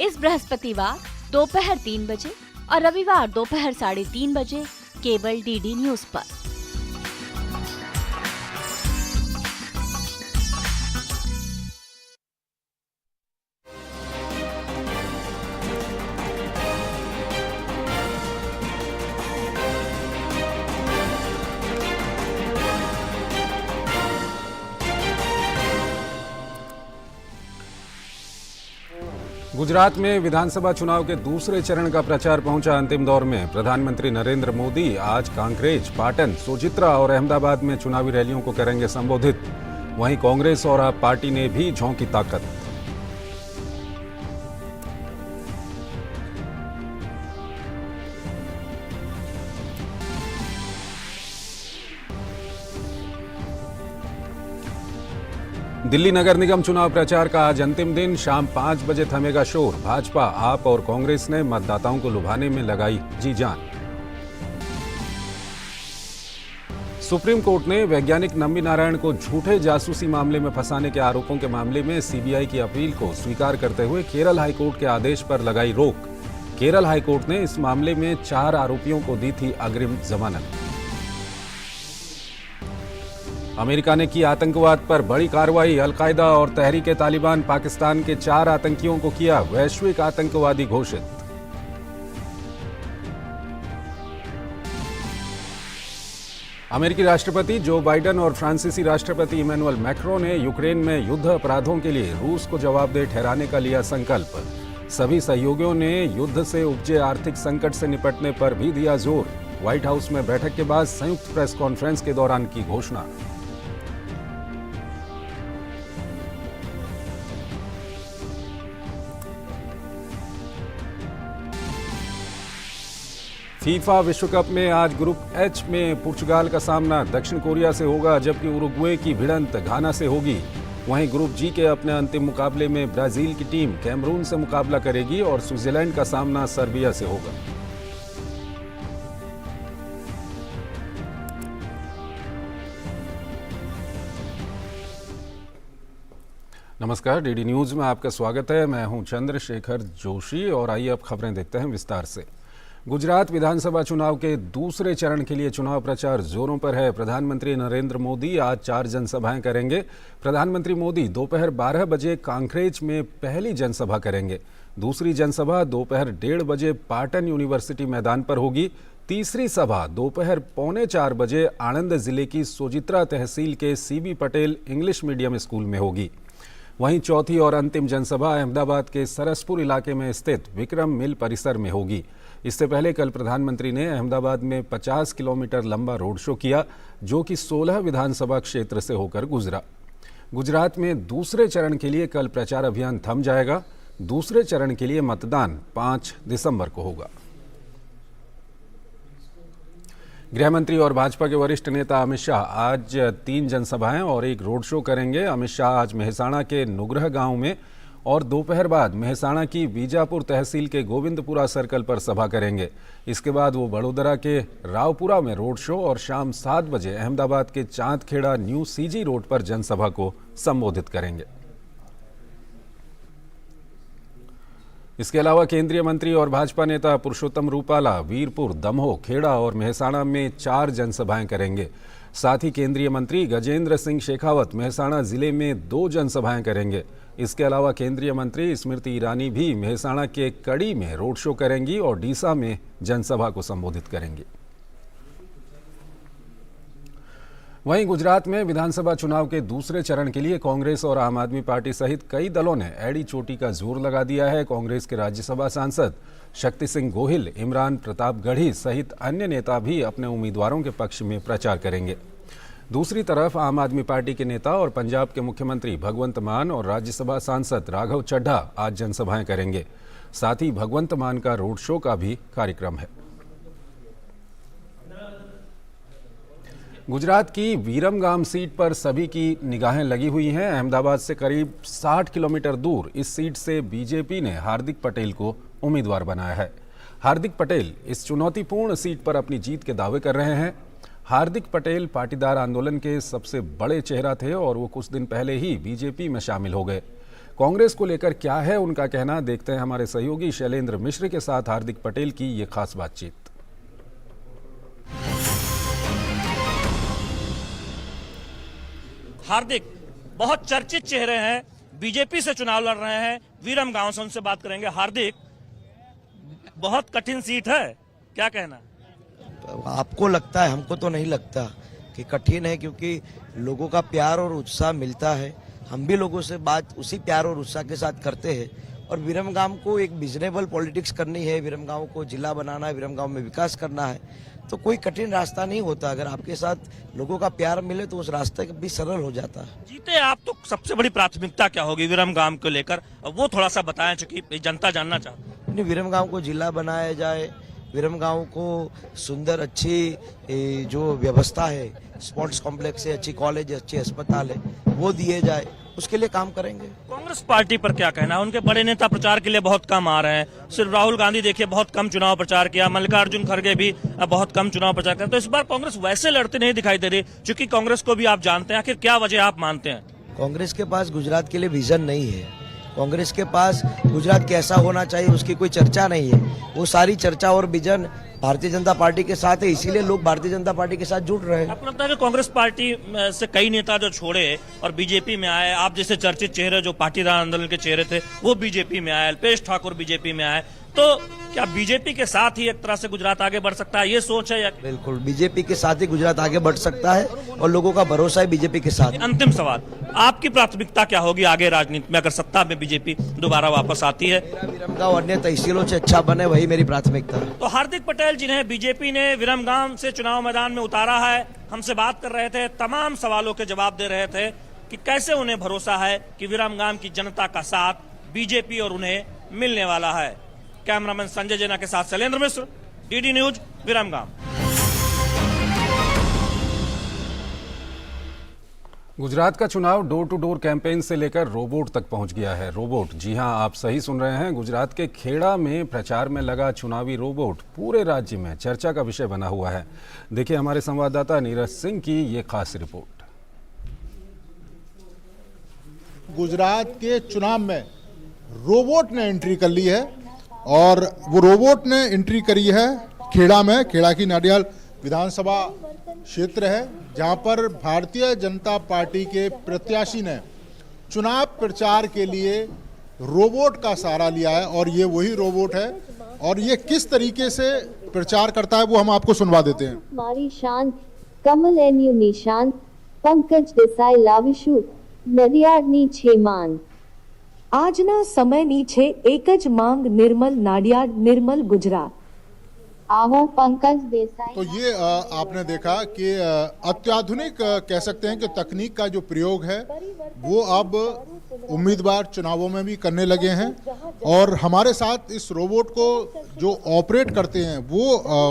इस बृहस्पतिवार दोपहर 3 बजे और रविवार दोपहर 3:30 बजे केवल डीडी न्यूज पर। गुजरात में विधानसभा चुनाव के दूसरे चरण का प्रचार पहुंचा अंतिम दौर में। प्रधानमंत्री नरेंद्र मोदी आज कांकरेज, पाटन, सोजित्रा और अहमदाबाद में चुनावी रैलियों को करेंगे संबोधित। वहीं कांग्रेस और आप पार्टी ने भी झोंकी ताकत। दिल्ली नगर निगम चुनाव प्रचार का आज अंतिम दिन। शाम 5 बजे थमेगा शोर। भाजपा, आप और कांग्रेस ने मतदाताओं को लुभाने में लगाई जी जान। सुप्रीम कोर्ट ने वैज्ञानिक नम्बी नारायण को झूठे जासूसी मामले में फंसाने के आरोपों के मामले में सीबीआई की अपील को स्वीकार करते हुए केरल हाईकोर्ट के आदेश पर लगाई रोक। केरल हाईकोर्ट ने इस मामले में 4 आरोपियों को दी थी अग्रिम जमानत। अमेरिका ने की आतंकवाद पर बड़ी कार्रवाई। अलकायदा और तहरीके तालिबान पाकिस्तान के 4 आतंकियों को किया वैश्विक आतंकवादी घोषित। अमेरिकी राष्ट्रपति जो बाइडेन और फ्रांसीसी राष्ट्रपति इमैनुअल मैक्रों ने यूक्रेन में युद्ध अपराधों के लिए रूस को जवाबदेह ठहराने का लिया संकल्प। सभी सहयोगियों ने युद्ध से उपजे आर्थिक संकट से निपटने पर भी दिया जोर। व्हाइट हाउस में बैठक के बाद संयुक्त प्रेस कॉन्फ्रेंस के दौरान की घोषणा। फीफा विश्व कप में आज ग्रुप एच में पुर्तगाल का सामना दक्षिण कोरिया से होगा, जबकि उरुग्वे की भिड़ंत घाना से होगी। वहीं ग्रुप जी के अपने अंतिम मुकाबले में ब्राजील की टीम कैमरून से मुकाबला करेगी और स्विट्जरलैंड का सामना सर्बिया से होगा। नमस्कार, डीडी न्यूज में आपका स्वागत है। मैं हूं चंद्रशेखर जोशी और आइए अब खबरें देखते हैं विस्तार से। गुजरात विधानसभा चुनाव के दूसरे चरण के लिए चुनाव प्रचार जोरों पर है। प्रधानमंत्री नरेंद्र मोदी आज 4 जनसभाएं करेंगे। प्रधानमंत्री मोदी दोपहर 12 बजे कांकरेज में पहली जनसभा करेंगे। दूसरी जनसभा दोपहर 1:30 बजे पाटन यूनिवर्सिटी मैदान पर होगी। तीसरी सभा दोपहर 3:45 बजे आणंद जिले की सोजित्रा तहसील के CB Patel English medium school में होगी। वहीं चौथी और अंतिम जनसभा अहमदाबाद के सरसपुर इलाके में स्थित विक्रम मिल परिसर में होगी। इससे पहले कल प्रधानमंत्री ने अहमदाबाद में 50 किलोमीटर लंबा रोड शो किया, जो कि 16 विधानसभा क्षेत्र से होकर गुजरा। गुजरात में दूसरे चरण के लिए कल प्रचार अभियान थम जाएगा। दूसरे चरण के लिए मतदान 5 दिसंबर को होगा। गृह मंत्री और भाजपा के वरिष्ठ नेता अमित शाह आज 3 जनसभाएं और एक रोड शो करेंगे। अमित शाह आज मेहसाणा के नुग्रह गांव में और दोपहर बाद मेहसाणा की बीजापुर तहसील के गोविंदपुरा सर्कल पर सभा करेंगे। इसके बाद वो बड़ोदरा के रावपुरा में रोड शो और शाम 7 बजे अहमदाबाद के चांदखेड़ा न्यू सीजी रोड पर जनसभा को संबोधित करेंगे। इसके अलावा केंद्रीय मंत्री और भाजपा नेता पुरुषोत्तम रूपाला वीरपुर, दमोह, खेड़ा और मेहसाणा में 4 जनसभाएं करेंगे। साथ ही केंद्रीय मंत्री गजेंद्र सिंह शेखावत मेहसाणा जिले में 2 जनसभाएं करेंगे। इसके अलावा केंद्रीय मंत्री स्मृति ईरानी भी मेहसाणा के कड़ी में रोड शो करेंगी और डीसा में जनसभा को संबोधित करेंगी। वहीं गुजरात में विधानसभा चुनाव के दूसरे चरण के लिए कांग्रेस और आम आदमी पार्टी सहित कई दलों ने एड़ी चोटी का जोर लगा दिया है। कांग्रेस के राज्यसभा सांसद शक्ति सिंह गोहिल, इमरान प्रतापगढ़ी सहित अन्य नेता भी अपने उम्मीदवारों के पक्ष में प्रचार करेंगे। दूसरी तरफ आम आदमी पार्टी के नेता और पंजाब के मुख्यमंत्री भगवंत मान और राज्यसभा सांसद राघव चड्ढा आज जनसभाएं करेंगे। साथ ही भगवंत मान का रोड शो का भी कार्यक्रम है। गुजरात की वीरमगाम सीट पर सभी की निगाहें लगी हुई हैं। अहमदाबाद से करीब 60 किलोमीटर दूर इस सीट से बीजेपी ने हार्दिक पटेल को उम्मीदवार बनाया है। हार्दिक पटेल इस चुनौतीपूर्ण सीट पर अपनी जीत के दावे कर रहे हैं। हार्दिक पटेल पाटीदार आंदोलन के सबसे बड़े चेहरा थे और वो कुछ दिन पहले ही बीजेपी में शामिल हो गए। कांग्रेस को लेकर क्या है उनका कहना, देखते हैं हमारे सहयोगी शैलेंद्र मिश्र के साथ हार्दिक पटेल की ये खास बातचीत। हार्दिक बहुत चर्चित चेहरे हैं, बीजेपी से चुनाव लड़ रहे हैं, वीरमगांव से उनसे बात करेंगे। हार्दिक, बहुत कठिन सीट है, क्या कहना? आपको लगता है, हमको तो नहीं लगता कि कठिन है, क्योंकि लोगों का प्यार और उत्साह मिलता है। हम भी लोगों से बात उसी प्यार और उत्साह के साथ करते हैं और विरमगाम को एक रिजनेबल पॉलिटिक्स करनी है, विरमगाम को जिला बनाना है, विरमगाम में विकास करना है, तो कोई कठिन रास्ता नहीं होता। अगर आपके साथ लोगों का प्यार मिले तो उस रास्ते भी सरल हो जाता है। जीते आप तो सबसे बड़ी प्राथमिकता क्या होगी विरमगाम को लेकर, वो थोड़ा सा बताएं, चूंकि जनता जानना चाहती है। विरमगाम को जिला बनाया जाए, विरमगांव को सुंदर अच्छी जो व्यवस्था है, स्पोर्ट्स कॉम्प्लेक्स है, अच्छी कॉलेज, अच्छे अस्पताल है, वो दिए जाए, उसके लिए काम करेंगे। कांग्रेस पार्टी पर क्या कहना है? उनके बड़े नेता प्रचार के लिए बहुत कम आ रहे हैं। सिर्फ राहुल गांधी देखिए बहुत कम चुनाव प्रचार किया, मल्लिकार्जुन खड़गे भी बहुत कम चुनाव प्रचार किया। तो इस बार कांग्रेस वैसे लड़ते नहीं दिखाई दे रही, क्योंकि कांग्रेस को भी आप जानते हैं। आखिर क्या वजह आप मानते हैं? कांग्रेस के पास गुजरात के लिए विजन नहीं है। कांग्रेस के पास गुजरात कैसा होना चाहिए उसकी कोई चर्चा नहीं है। वो सारी चर्चा और विजन भारतीय जनता पार्टी के साथ है, इसीलिए लोग भारतीय जनता पार्टी के साथ जुड़ रहे हैं। आपको लगता है कि कांग्रेस पार्टी से कई नेता जो छोड़े और बीजेपी में आए, आप जैसे चर्चित चेहरे जो पाटीदार आंदोलन के चेहरे थे वो बीजेपी में आए, अल्पेश ठाकुर बीजेपी में आए, तो क्या बीजेपी के साथ ही एक तरह से गुजरात आगे बढ़ सकता है, ये सोच है? या बिल्कुल बीजेपी के साथ ही गुजरात आगे बढ़ सकता है और लोगों का भरोसा है बीजेपी के साथ। अंतिम सवाल, आपकी प्राथमिकता क्या होगी आगे राजनीति में, अगर सत्ता में बीजेपी दोबारा वापस आती है? विरमगांव अन्य तहसीलों से अच्छा बने, वही मेरी प्राथमिकता है। तो हार्दिक पटेल जिन्हें बीजेपी ने विरमगांव से चुनाव मैदान में उतारा है, हमसे बात कर रहे थे, तमाम सवालों के जवाब दे रहे थे कि कैसे उन्हें भरोसा है कि विरमगांव की जनता का साथ बीजेपी और उन्हें मिलने वाला है। कैमरामैन संजय जैना के साथ शैलेंद्र मिश्र, डीडी न्यूज, विरमगांव। गुजरात का चुनाव डोर टू डोर कैंपेन से लेकर रोबोट तक पहुंच गया है। रोबोट, जी हां, आप सही सुन रहे हैं। गुजरात के खेड़ा में प्रचार में लगा चुनावी रोबोट पूरे राज्य में चर्चा का विषय बना हुआ है। देखिए हमारे संवाददाता नीरज सिंह की ये खास रिपोर्ट। गुजरात के चुनाव में रोबोट ने एंट्री कर ली है और वो रोबोट ने एंट्री करी है खेड़ा में। खेड़ा की नाडियाल विधानसभा क्षेत्र है जहां पर भारतीय जनता पार्टी के प्रत्याशी ने चुनाव प्रचार के लिए रोबोट का सहारा लिया है और ये वही रोबोट है और ये किस तरीके से प्रचार करता है वो हम आपको सुनवा देते हैं। मारी शांत कमल एन्यू निशांत पंकज देसाई लाविशु नदियाडनी छेमान। આજના સમયની છે એક જ માંગ નિર્મલ નાડિયાડ निर्मल गुजरात। आहो पंकज देसाई। तो ये आपने देखा कि अत्याधुनिक कह सकते हैं कि तकनीक का जो प्रयोग है वो अब उम्मीदवार चुनावों में भी करने लगे हैं और हमारे साथ इस रोबोट को जो ऑपरेट करते हैं वो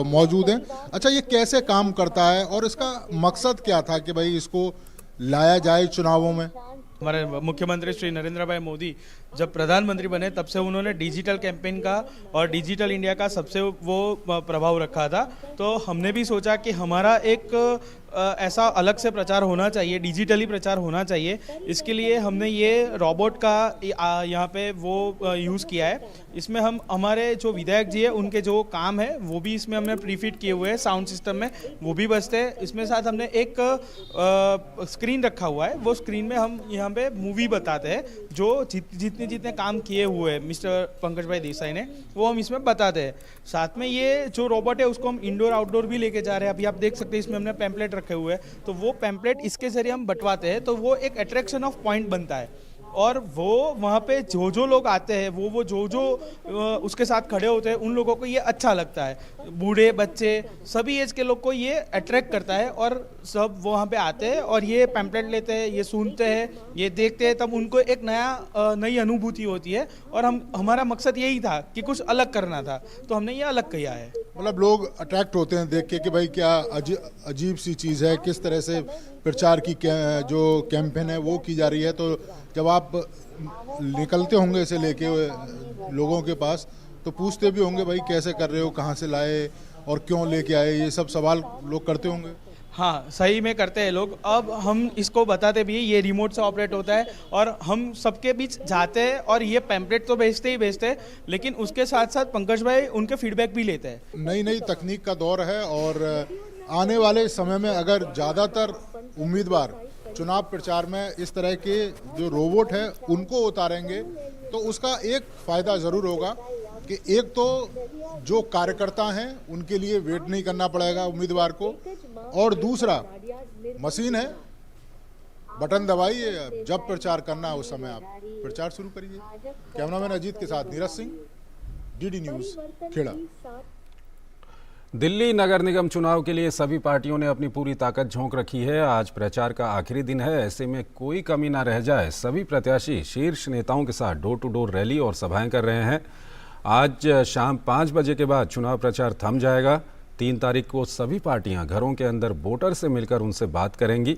मौजूद हैं। अच्छा, ये कैसे काम करता है और इसका मकसद क्या था कि भाई इसको लाया जाए चुनावों में? हमारे मुख्यमंत्री श्री नरेंद्र भाई मोदी जब प्रधानमंत्री बने तब से उन्होंने डिजिटल कैंपेन का और डिजिटल इंडिया का सबसे वो प्रभाव रखा था। तो हमने भी सोचा कि हमारा एक ऐसा अलग से प्रचार होना चाहिए, डिजिटली प्रचार होना चाहिए। इसके लिए हमने ये रोबोट का यहाँ पे वो यूज़ किया है। इसमें हम हमारे जो विधायक जी है उनके जो काम है वो भी इसमें हमने प्रीफिट किए हुए हैं, साउंड सिस्टम में वो भी बजते हैं। इसमें साथ हमने एक स्क्रीन रखा हुआ है, वो स्क्रीन में हम यहाँ पे मूवी बताते हैं जो जितने काम किए हुए हैं मिस्टर पंकज भाई देसाई ने, वो हम इसमें बताते हैं। साथ में ये जो रोबोट है उसको हम इंडोर आउटडोर भी लेके जा रहे हैं। अभी आप देख सकते हैं इसमें हमने पैम्पलेट रखे हुए हैं, तो वो पैम्पलेट इसके जरिए हम बंटवाते हैं, तो वो एक अट्रैक्शन ऑफ पॉइंट बनता है और वो वहाँ पे जो लोग आते हैं वो जो उसके साथ खड़े होते हैं उन लोगों को ये अच्छा लगता है। बूढ़े बच्चे सभी एज के लोग को ये अट्रैक्ट करता है और सब वहाँ पे आते हैं और ये पैम्पलेट लेते हैं, ये सुनते हैं, ये देखते हैं, तब उनको एक नई अनुभूति होती है। और हमारा मकसद यही था कि कुछ अलग करना था, तो हमने ये अलग किया है। मतलब लोग अट्रैक्ट होते हैं देख के कि भाई क्या अजीब सी चीज़ है, किस तरह से प्रचार की जो कैंपेन है वो की जा रही है। तो जब आप निकलते होंगे इसे लेके लोगों के पास तो पूछते भी होंगे भाई कैसे कर रहे हो, कहाँ से लाए और क्यों लेके आए, ये सब सवाल लोग करते होंगे। हाँ, सही में करते हैं लोग। अब हम इसको बताते भी, ये रिमोट से ऑपरेट होता है और हम सबके बीच जाते हैं और ये पैम्पलेट तो भेजते ही भेजते हैं, लेकिन उसके साथ साथ पंकज भाई उनके फीडबैक भी लेते हैं। नई तकनीक का दौर है और आने वाले समय में अगर ज़्यादातर उम्मीदवार चुनाव प्रचार में इस तरह के जो रोबोट है उनको उतारेंगे तो उसका एक फ़ायदा ज़रूर होगा कि एक तो जो कार्यकर्ता हैं उनके लिए वेट नहीं करना पड़ेगा उम्मीदवार को, और दूसरा मशीन है, बटन दबाइए, जब प्रचार करना है उस समय आप प्रचार शुरू करिए। कैमरामैन अजीत के साथ नीरज सिंह, डीडी न्यूज़, खेड़ा। दिल्ली नगर निगम चुनाव के लिए सभी पार्टियों ने अपनी पूरी ताकत झोंक रखी है। आज प्रचार का आखिरी दिन है, ऐसे में कोई कमी ना रह जाए। सभी प्रत्याशी शीर्ष नेताओं के साथ डोर टू डोर रैली और सभाएं कर रहे हैं। आज शाम 5 बजे के बाद चुनाव प्रचार थम जाएगा। 3 तारीख को सभी पार्टियां घरों के अंदर वोटर से मिलकर उनसे बात करेंगी।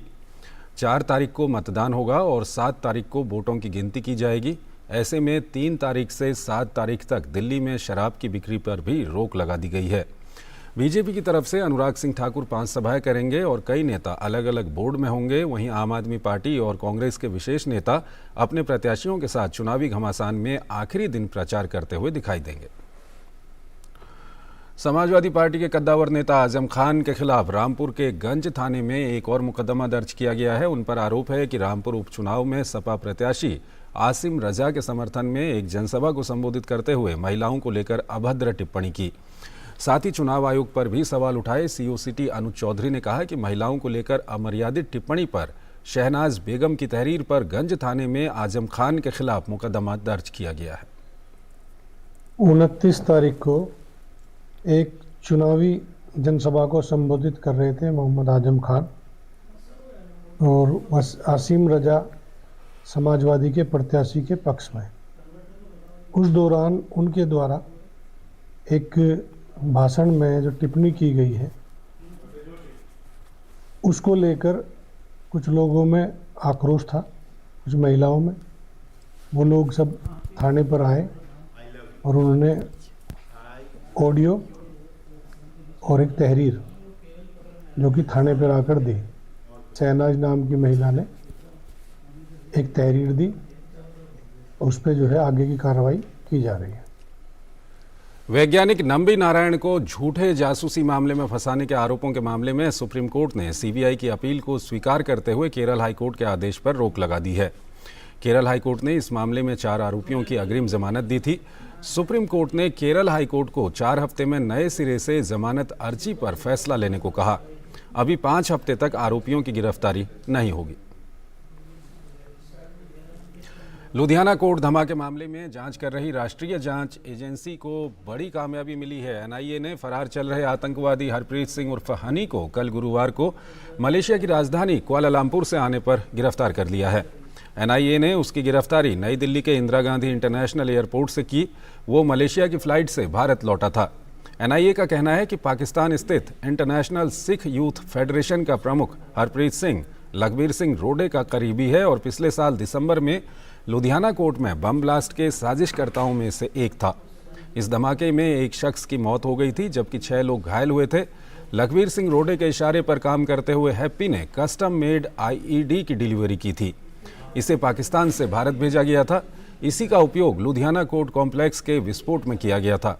4 तारीख को मतदान होगा और 7 तारीख को वोटों की गिनती की जाएगी। ऐसे में 3 तारीख से 7 तारीख तक दिल्ली में शराब की बिक्री पर भी रोक लगा दी गई है। बीजेपी की तरफ से अनुराग सिंह ठाकुर 5 सभाएं करेंगे और कई नेता अलग अलग बोर्ड में होंगे। वहीं आम आदमी पार्टी और कांग्रेस के विशेष नेता अपने प्रत्याशियों के साथ चुनावी घमासान में आखिरी दिन प्रचार करते हुए दिखाई देंगे। समाजवादी पार्टी के कद्दावर नेता आजम खान के खिलाफ रामपुर के गंज थाने में एक और मुकदमा दर्ज किया गया है। उन पर आरोप है कि रामपुर उपचुनाव में सपा प्रत्याशी आसिम रजा के समर्थन में एक जनसभा को संबोधित करते हुए महिलाओं को लेकर अभद्र टिप्पणी की। साथ ही चुनाव आयोग पर भी सवाल उठाए। सीओसीटी अनुज चौधरी ने कहा कि महिलाओं को लेकर अमर्यादित टिप्पणी पर शहनाज बेगम की तहरीर पर गंज थाने में आजम खान के खिलाफ मुकदमा दर्ज किया गया है। 29 तारीख को एक चुनावी जनसभा को संबोधित कर रहे थे मोहम्मद आजम खान और आसिम रजा समाजवादी के प्रत्याशी के पक्ष में। उस दौरान उनके द्वारा एक भाषण में जो टिप्पणी की गई है उसको लेकर कुछ लोगों में आक्रोश था, कुछ महिलाओं में। वो लोग सब थाने पर आए और उन्होंने ऑडियो और एक तहरीर जो कि थाने पर आकर दी। शहनाज नाम की महिला ने एक तहरीर दी, उस पर जो है आगे की कार्रवाई की जा रही है। वैज्ञानिक नंबी नारायण को झूठे जासूसी मामले में फंसाने के आरोपों के मामले में सुप्रीम कोर्ट ने सीबीआई की अपील को स्वीकार करते हुए केरल हाईकोर्ट के आदेश पर रोक लगा दी है। केरल हाईकोर्ट ने इस मामले में 4 आरोपियों की अग्रिम जमानत दी थी। सुप्रीम कोर्ट ने केरल हाईकोर्ट को 4 हफ्ते में नए सिरे से जमानत अर्जी पर फैसला लेने को कहा। अभी 5 हफ्ते तक आरोपियों की गिरफ्तारी नहीं होगी। लुधियाना कोर्ट धमाके मामले में जांच कर रही राष्ट्रीय जांच एजेंसी को बड़ी कामयाबी मिली है। एनआईए ने फरार चल रहे आतंकवादी हरप्रीत सिंह उर्फ हनी को कल गुरुवार को मलेशिया की राजधानी कुआलालंपुर से आने पर गिरफ्तार कर लिया है। एनआईए ने उसकी गिरफ्तारी नई दिल्ली के इंदिरा गांधी इंटरनेशनल एयरपोर्ट से की। वो मलेशिया की फ्लाइट से भारत लौटा था। एनआईए का कहना है कि पाकिस्तान स्थित इंटरनेशनल सिख यूथ फेडरेशन का प्रमुख हरप्रीत सिंह लखबीर सिंह रोडे का करीबी है और पिछले साल दिसंबर में लुधियाना कोर्ट में बम ब्लास्ट के साजिशकर्ताओं में से एक था। इस धमाके में एक शख्स की मौत हो गई थी जबकि 6 लोग घायल हुए थे। लखबीर सिंह रोडे के इशारे पर काम करते हुए हैप्पी ने कस्टम मेड आईईडी की डिलीवरी की थी। इसे पाकिस्तान से भारत भेजा गया था। इसी का उपयोग लुधियाना कोर्ट कॉम्प्लेक्स के विस्फोट में किया गया था।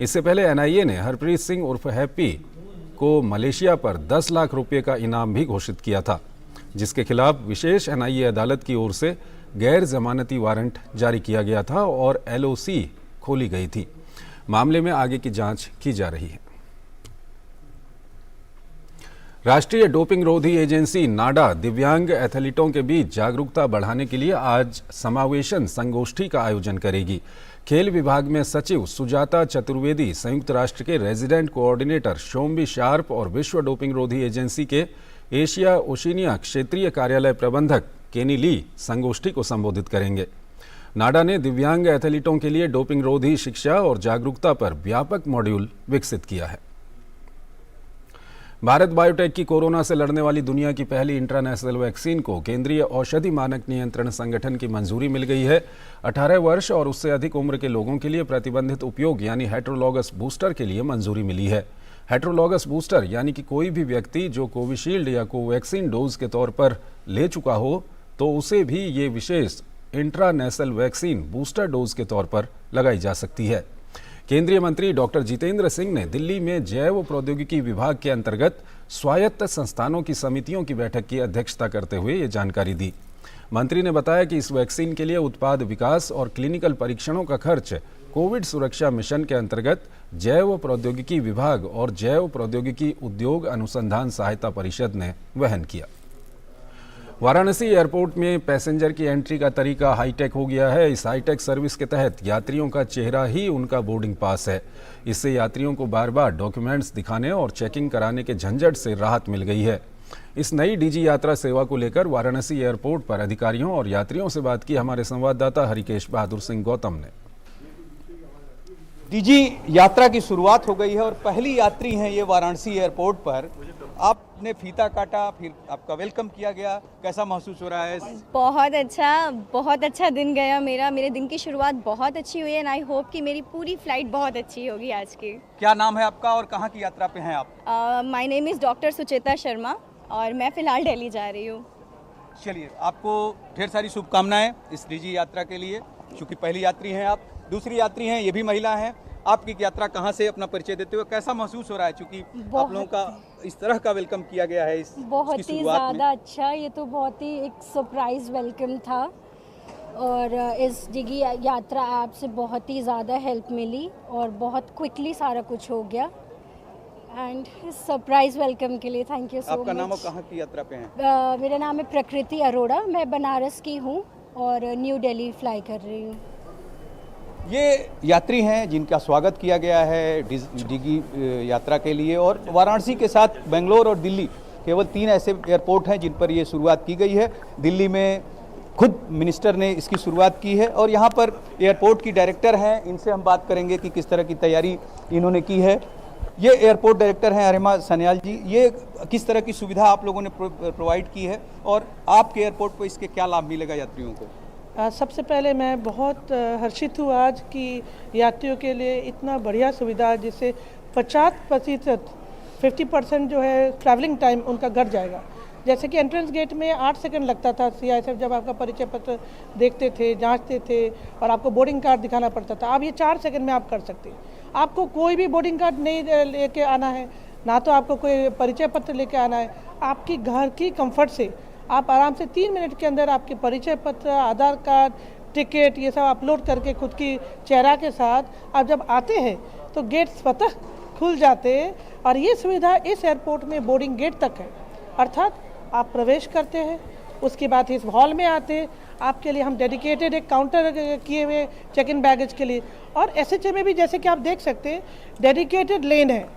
इससे पहले एनआईए ने हरप्रीत सिंह उर्फ हैप्पी को मलेशिया पर 10 लाख रुपये का इनाम भी घोषित किया था, जिसके खिलाफ विशेष एनआईए अदालत की ओर से गैर जमानती वारंट जारी किया गया था और एलओसी खोली गई थी। मामले में आगे की जांच की जा रही है। राष्ट्रीय डोपिंग रोधी एजेंसी नाडा दिव्यांग एथलीटों के बीच जागरूकता बढ़ाने के लिए आज समावेशन संगोष्ठी का आयोजन करेगी। खेल विभाग में सचिव सुजाता चतुर्वेदी, संयुक्त राष्ट्र के रेजिडेंट कोऑर्डिनेटर शोम्बी शार्प और विश्व डोपिंग रोधी एजेंसी के एशिया ओशिनिया क्षेत्रीय कार्यालय प्रबंधक केनी ली संगोष्ठी को संबोधित करेंगे। नाडा ने दिव्यांग एथलीटों के लिए डोपिंग रोधी शिक्षा और जागरूकता पर व्यापक मॉड्यूल विकसित किया है। भारत बायोटेक की कोरोना से लड़ने वाली दुनिया की पहली इंट्रानेशनल वैक्सीन को केंद्रीय औषधि मानक नियंत्रण संगठन की मंजूरी मिल गई है। 18 वर्ष और उससे अधिक उम्र के लोगों के लिए प्रतिबंधित उपयोग यानी हेटेरोलॉगस बूस्टर के लिए मंजूरी मिली है। हेटेरोलॉगस बूस्टर यानी कि कोई भी व्यक्ति जो कोविशील्ड या कोवैक्सीन डोज के तौर पर ले चुका हो तो उसे भी ये विशेष इंट्रानेशनल वैक्सीन बूस्टर डोज के तौर पर लगाई जा सकती है। केंद्रीय मंत्री डॉक्टर जितेंद्र सिंह ने दिल्ली में जैव प्रौद्योगिकी विभाग के अंतर्गत स्वायत्त संस्थानों की समितियों की बैठक की अध्यक्षता करते हुए ये जानकारी दी। मंत्री ने बताया कि इस वैक्सीन के लिए उत्पाद विकास और क्लिनिकल परीक्षणों का खर्च कोविड सुरक्षा मिशन के अंतर्गत जैव प्रौद्योगिकी विभाग और जैव प्रौद्योगिकी उद्योग अनुसंधान सहायता परिषद ने वहन किया। वाराणसी एयरपोर्ट में पैसेंजर की एंट्री का तरीका हाईटेक हो गया है। इस हाईटेक सर्विस के तहत यात्रियों का चेहरा ही उनका बोर्डिंग पास है। इससे यात्रियों को बार बार डॉक्यूमेंट्स दिखाने और चेकिंग कराने के झंझट से राहत मिल गई है। इस नई डीजी यात्रा सेवा को लेकर वाराणसी एयरपोर्ट पर अधिकारियों और यात्रियों से बात की हमारे संवाददाता हरिकेश बहादुर सिंह गौतम ने। डीजी यात्रा की शुरुआत हो गई है और पहली यात्री हैं ये वाराणसी एयरपोर्ट पर। आपने फीता काटा, फिर आपका वेलकम किया गया, कैसा महसूस हो रहा है? बहुत अच्छा दिन गया मेरे दिन की शुरुआत बहुत अच्छी हुई है एंड आई होप कि मेरी पूरी फ्लाइट बहुत अच्छी होगी आज की। क्या नाम है आपका और कहाँ की यात्रा पे हैं आप? My name is doctor Sucheta Sharma और मैं फ़िलहाल दिल्ली जा रही हूँ। चलिए, आपको ढेर सारी शुभकामनाएं इस डीजी यात्रा के लिए, क्योंकि पहली यात्री हैं आप। दूसरी यात्री हैं, ये भी महिला हैं। आपकी यात्रा कहाँ से, अपना परिचय देते हुए कैसा महसूस हो रहा है, क्योंकि आप लोगों का इस तरह का वेलकम किया गया है? बहुत ही ज़्यादा अच्छा, ये तो बहुत ही एक सरप्राइज वेलकम था और इस डिगी यात्रा ऐप से बहुत ही ज़्यादा हेल्प मिली और बहुत क्विकली सारा कुछ हो गया एंड इस सरप्राइज वेलकम के लिए थैंक यू सो मच। आपका नाम और कहाँ की यात्रा पे हैं? मेरा नाम है प्रकृति अरोड़ा, मैं बनारस की हूँ और न्यू दिल्ली फ्लाई कर रही हूँ। ये यात्री हैं जिनका स्वागत किया गया है डिगी यात्रा के लिए, और वाराणसी के साथ बेंगलोर और दिल्ली केवल 3 ऐसे एयरपोर्ट हैं जिन पर ये शुरुआत की गई है। दिल्ली में खुद मिनिस्टर ने इसकी शुरुआत की है और यहाँ पर एयरपोर्ट की डायरेक्टर हैं, इनसे हम बात करेंगे कि किस तरह की तैयारी इन्होंने की है। ये एयरपोर्ट डायरेक्टर हैं अरिमा सन्याल जी। ये किस तरह की सुविधा आप लोगों ने प्रोवाइड की है और आपके एयरपोर्ट पर इसके क्या लाभ मिलेगा यात्रियों को? सबसे पहले मैं बहुत हर्षित हूँ आज कि यात्रियों के लिए इतना बढ़िया सुविधा, जिससे 50% जो है ट्रैवलिंग टाइम उनका घट जाएगा। जैसे कि एंट्रेंस गेट में 8 सेकंड लगता था सीआईएसएफ जब आपका परिचय पत्र देखते थे, जांचते थे और आपको बोर्डिंग कार्ड दिखाना पड़ता था। अब ये 4 सेकंड में आप कर सकते हैं। आपको कोई भी बोर्डिंग कार्ड नहीं लेके आना है, ना तो आपको कोई परिचय पत्र लेके आना है। आपकी घर की कंफर्ट से आप आराम से 3 मिनट के अंदर आपके परिचय पत्र, आधार कार्ड, टिकट ये सब अपलोड करके खुद की चेहरा के साथ आप जब आते हैं तो गेट स्वतः खुल जाते हैं। और ये सुविधा इस एयरपोर्ट में बोर्डिंग गेट तक है, अर्थात आप प्रवेश करते हैं, उसके बाद इस हॉल में आते, आपके लिए हम डेडिकेटेड एक काउंटर किए हुए चेक इन बैगेज के लिए, और SHA में भी जैसे कि आप देख सकते हैं डेडिकेटेड लेन है।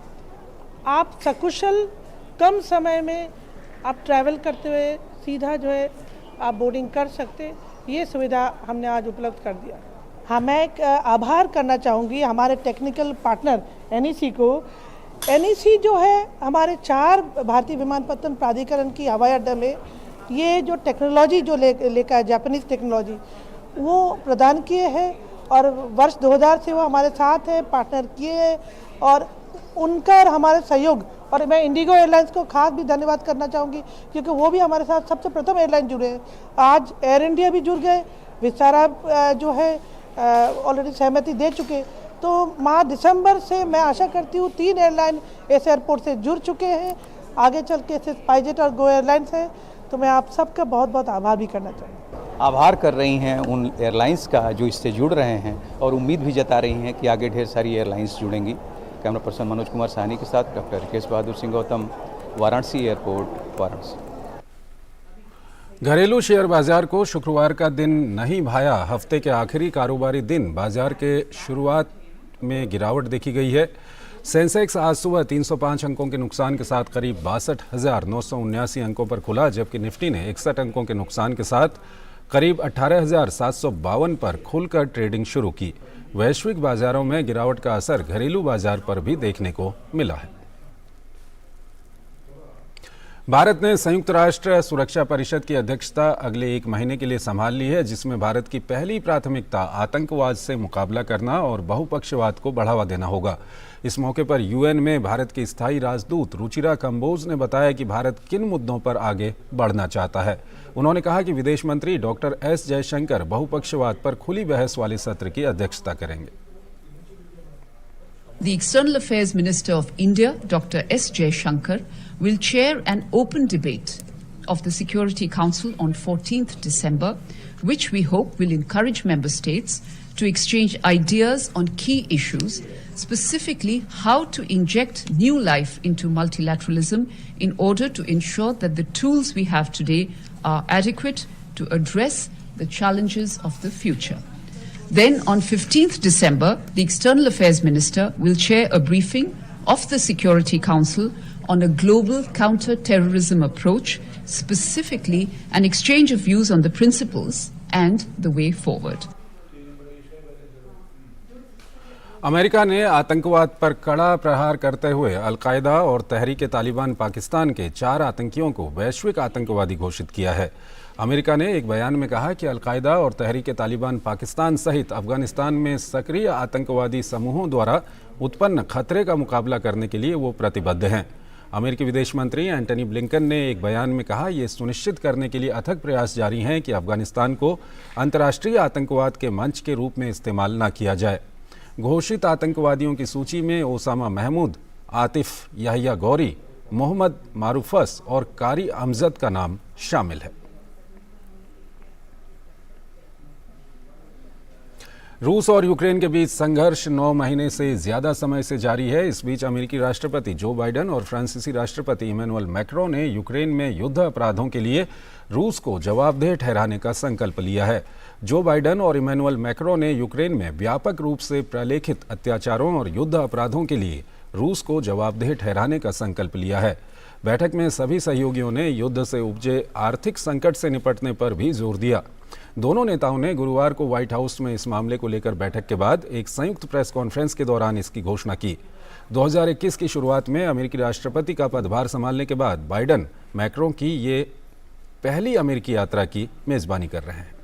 आप सकुशल कम समय में आप ट्रैवल करते हुए सीधा जो है आप बोर्डिंग कर सकते, ये सुविधा हमने आज उपलब्ध कर दिया। हाँ, मैं एक आभार करना चाहूँगी हमारे टेक्निकल पार्टनर NEC को। NEC जो है हमारे 4 भारतीय विमानपत्तन प्राधिकरण की हवाई अड्डे में ये जो टेक्नोलॉजी जो लेकर है, जापानीज टेक्नोलॉजी, वो प्रदान किए हैं और वर्ष 2000 से वो हमारे साथ है, पार्टनर किए हैं, और उनका और हमारे सहयोग, और मैं इंडिगो एयरलाइंस को खास भी धन्यवाद करना चाहूँगी क्योंकि वो भी हमारे साथ सबसे प्रथम एयरलाइन जुड़े हैं। आज एयर इंडिया भी जुड़ गए, विस्तारा जो है ऑलरेडी सहमति दे चुके, तो माह दिसंबर से मैं आशा करती हूँ 3 एयरलाइन इस एयरपोर्ट से जुड़ चुके हैं। आगे चल के स्पाइसजेट और गो एयरलाइंस हैं, तो मैं आप सबका बहुत बहुत आभार भी करना चाहूँगी। आभार कर रही हैं उन एयरलाइंस का जो इससे जुड़ रहे हैं और उम्मीद भी जता रही हैं कि आगे ढेर सारी एयरलाइंस जुड़ेंगी। कैमरा पर्सन मनोज कुमार साहनी के साथ डॉक्टर रिकेश बहादुर सिंह गौतम, वाराणसी एयरपोर्ट, वाराणसी। घरेलू शेयर बाजार को शुक्रवार का दिन नहीं भाया। हफ्ते के आखिरी कारोबारी दिन बाजार के शुरुआत में गिरावट देखी गई है। सेंसेक्स आज सुबह 305 अंकों के नुकसान के साथ करीब 62,979 अंकों पर खुला, जबकि निफ्टी ने 61 अंकों के नुकसान के साथ करीब 18,752 पर खुलकर ट्रेडिंग शुरू की। वैश्विक बाजारों में गिरावट का असर घरेलू बाजार पर भी देखने को मिला है। भारत ने संयुक्त राष्ट्र सुरक्षा परिषद की अध्यक्षता अगले 1 महीने के लिए संभाल ली है, जिसमें भारत की पहली प्राथमिकता आतंकवाद से मुकाबला करना और बहुपक्षवाद को बढ़ावा देना होगा। इस मौके पर UN में भारत की स्थायी राजदूत रुचिरा कंबोज ने बताया कि भारत किन मुद्दों पर आगे बढ़ना चाहता है। उन्होंने कहा कि विदेश मंत्री डॉक्टर S जयशंकर बहुपक्षवाद पर खुली बहस वाले सत्र की अध्यक्षता करेंगे। The External Affairs Minister of India, Dr. S. Jaishankar, will chair an open debate of the Security Council on 14th December, which we hope will encourage member states to exchange ideas on key issues, specifically how to inject new life into multilateralism in order to ensure that the tools we have today are adequate to address the challenges of the future. Then on 15th December, the External Affairs Minister will chair a briefing of the Security Council on a global counter-terrorism approach, specifically an exchange of views on the principles and the way forward. America ने आतंकवाद पर कड़ा प्रहार करते हुए अलकायदा और तहरीक तालिबान पाकिस्तान के 4 आतंकियों को वैश्विक आतंकवादी घोषित किया है। अमेरिका ने एक बयान में कहा कि अलकायदा और तहरीक तालिबान पाकिस्तान सहित अफगानिस्तान में सक्रिय आतंकवादी समूहों द्वारा उत्पन्न खतरे का मुकाबला करने के लिए वो प्रतिबद्ध हैं। अमेरिकी विदेश मंत्री एंटनी ब्लिंकन ने एक बयान में कहा, ये सुनिश्चित करने के लिए अथक प्रयास जारी हैं कि अफगानिस्तान को अंतर्राष्ट्रीय आतंकवाद के मंच के रूप में इस्तेमाल न किया जाए। घोषित आतंकवादियों की सूची में ओसामा महमूद, आतिफ याहिया गौरी, मोहम्मद मारूफस और कारी अमजद का नाम शामिल है। रूस और यूक्रेन के बीच संघर्ष 9 महीने से ज्यादा समय से जारी है। इस बीच अमेरिकी राष्ट्रपति जो बाइडेन और फ्रांसीसी राष्ट्रपति इमैनुअल मैक्रों ने यूक्रेन में युद्ध अपराधों के लिए रूस को जवाबदेह ठहराने का संकल्प लिया है। जो बाइडेन और इमैनुअल मैक्रों ने यूक्रेन में व्यापक रूप से प्रलेखित अत्याचारों और युद्ध अपराधों के लिए रूस को जवाबदेह ठहराने का संकल्प लिया है। बैठक में सभी सहयोगियों ने युद्ध से उपजे आर्थिक संकट से निपटने पर भी जोर दिया। दोनों नेताओं ने गुरुवार को व्हाइट हाउस में इस मामले को लेकर बैठक के बाद एक संयुक्त प्रेस कॉन्फ्रेंस के दौरान इसकी घोषणा की। 2021 की शुरुआत में अमेरिकी राष्ट्रपति का पदभार संभालने के बाद बाइडेन मैक्रों की ये पहली अमेरिकी यात्रा की मेजबानी कर रहे हैं।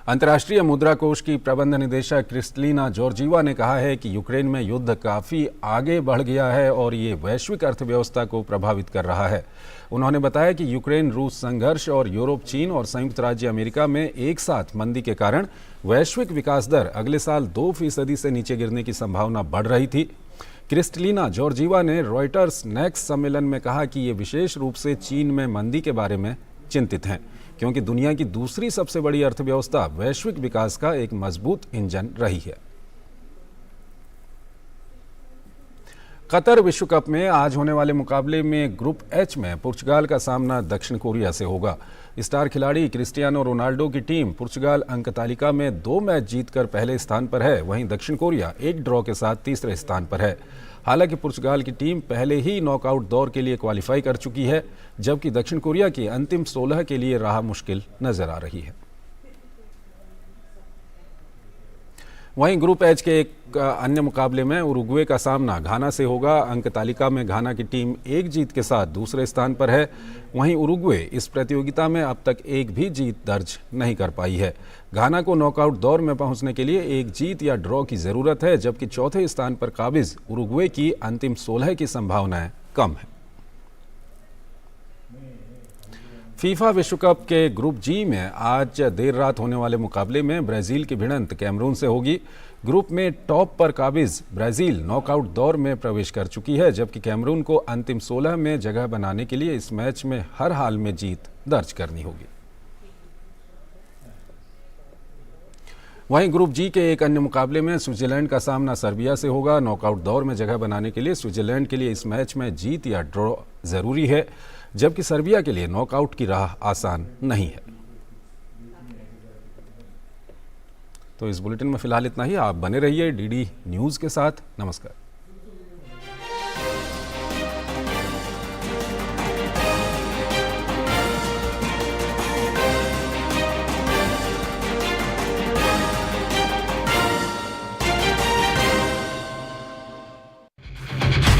अंतर्राष्ट्रीय मुद्रा कोष की प्रबंध निदेशक क्रिस्टलिना जॉर्जीवा ने कहा है कि यूक्रेन में युद्ध काफ़ी आगे बढ़ गया है और ये वैश्विक अर्थव्यवस्था को प्रभावित कर रहा है। उन्होंने बताया कि यूक्रेन रूस संघर्ष और यूरोप, चीन और संयुक्त राज्य अमेरिका में एक साथ मंदी के कारण वैश्विक विकास दर अगले साल 2% से नीचे गिरने की संभावना बढ़ रही थी। क्रिस्टलिना जॉर्जीवा ने रॉयटर्स नेक्स्ट सम्मेलन में कहा कि ये विशेष रूप से चीन में मंदी के बारे में चिंतित हैं, क्योंकि दुनिया की दूसरी सबसे बड़ी अर्थव्यवस्था वैश्विक विकास का एक मजबूत इंजन रही है। कतर विश्व कप में आज होने वाले मुकाबले में ग्रुप एच में पुर्तगाल का सामना दक्षिण कोरिया से होगा। स्टार खिलाड़ी क्रिस्टियानो रोनाल्डो की टीम पुर्तगाल अंक तालिका में 2 मैच जीतकर पहले स्थान पर है, वहीं दक्षिण कोरिया 1 ड्रॉ के साथ तीसरे स्थान पर है। हालांकि पुर्तगाल की टीम पहले ही नॉकआउट दौर के लिए क्वालिफाई कर चुकी है, जबकि दक्षिण कोरिया की अंतिम 16 के लिए राह मुश्किल नजर आ रही है। वहीं ग्रुप एच के एक अन्य मुकाबले में उरुग्वे का सामना घाना से होगा। अंक तालिका में घाना की टीम 1 जीत के साथ दूसरे स्थान पर है। वहीं उरुग्वे इस प्रतियोगिता में अब तक एक भी जीत दर्ज नहीं कर पाई है। घाना को नॉकआउट दौर में पहुंचने के लिए 1 जीत या ड्रॉ की जरूरत है, जबकि चौथे स्थान पर काबिज उरुग्वे की अंतिम 16 की संभावनाएं कम है। फीफा विश्व कप के ग्रुप जी में आज देर रात होने वाले मुकाबले में ब्राजील की भिड़ंत कैमरून से होगी। ग्रुप में टॉप पर काबिज ब्राजील नॉकआउट दौर में प्रवेश कर चुकी है, जबकि कैमरून को अंतिम 16 में जगह बनाने के लिए इस मैच में हर हाल में जीत दर्ज करनी होगी। वहीं ग्रुप जी के एक अन्य मुकाबले में स्विट्जरलैंड का सामना सर्बिया से होगा। नॉकआउट दौर में जगह बनाने के लिए स्विट्जरलैंड के लिए इस मैच में जीत या ड्रॉ जरूरी है, जबकि सर्बिया के लिए नॉकआउट की राह आसान नहीं है। तो इस बुलेटिन में फिलहाल इतना ही। आप बने रहिए डीडी न्यूज़ के साथ। नमस्कार।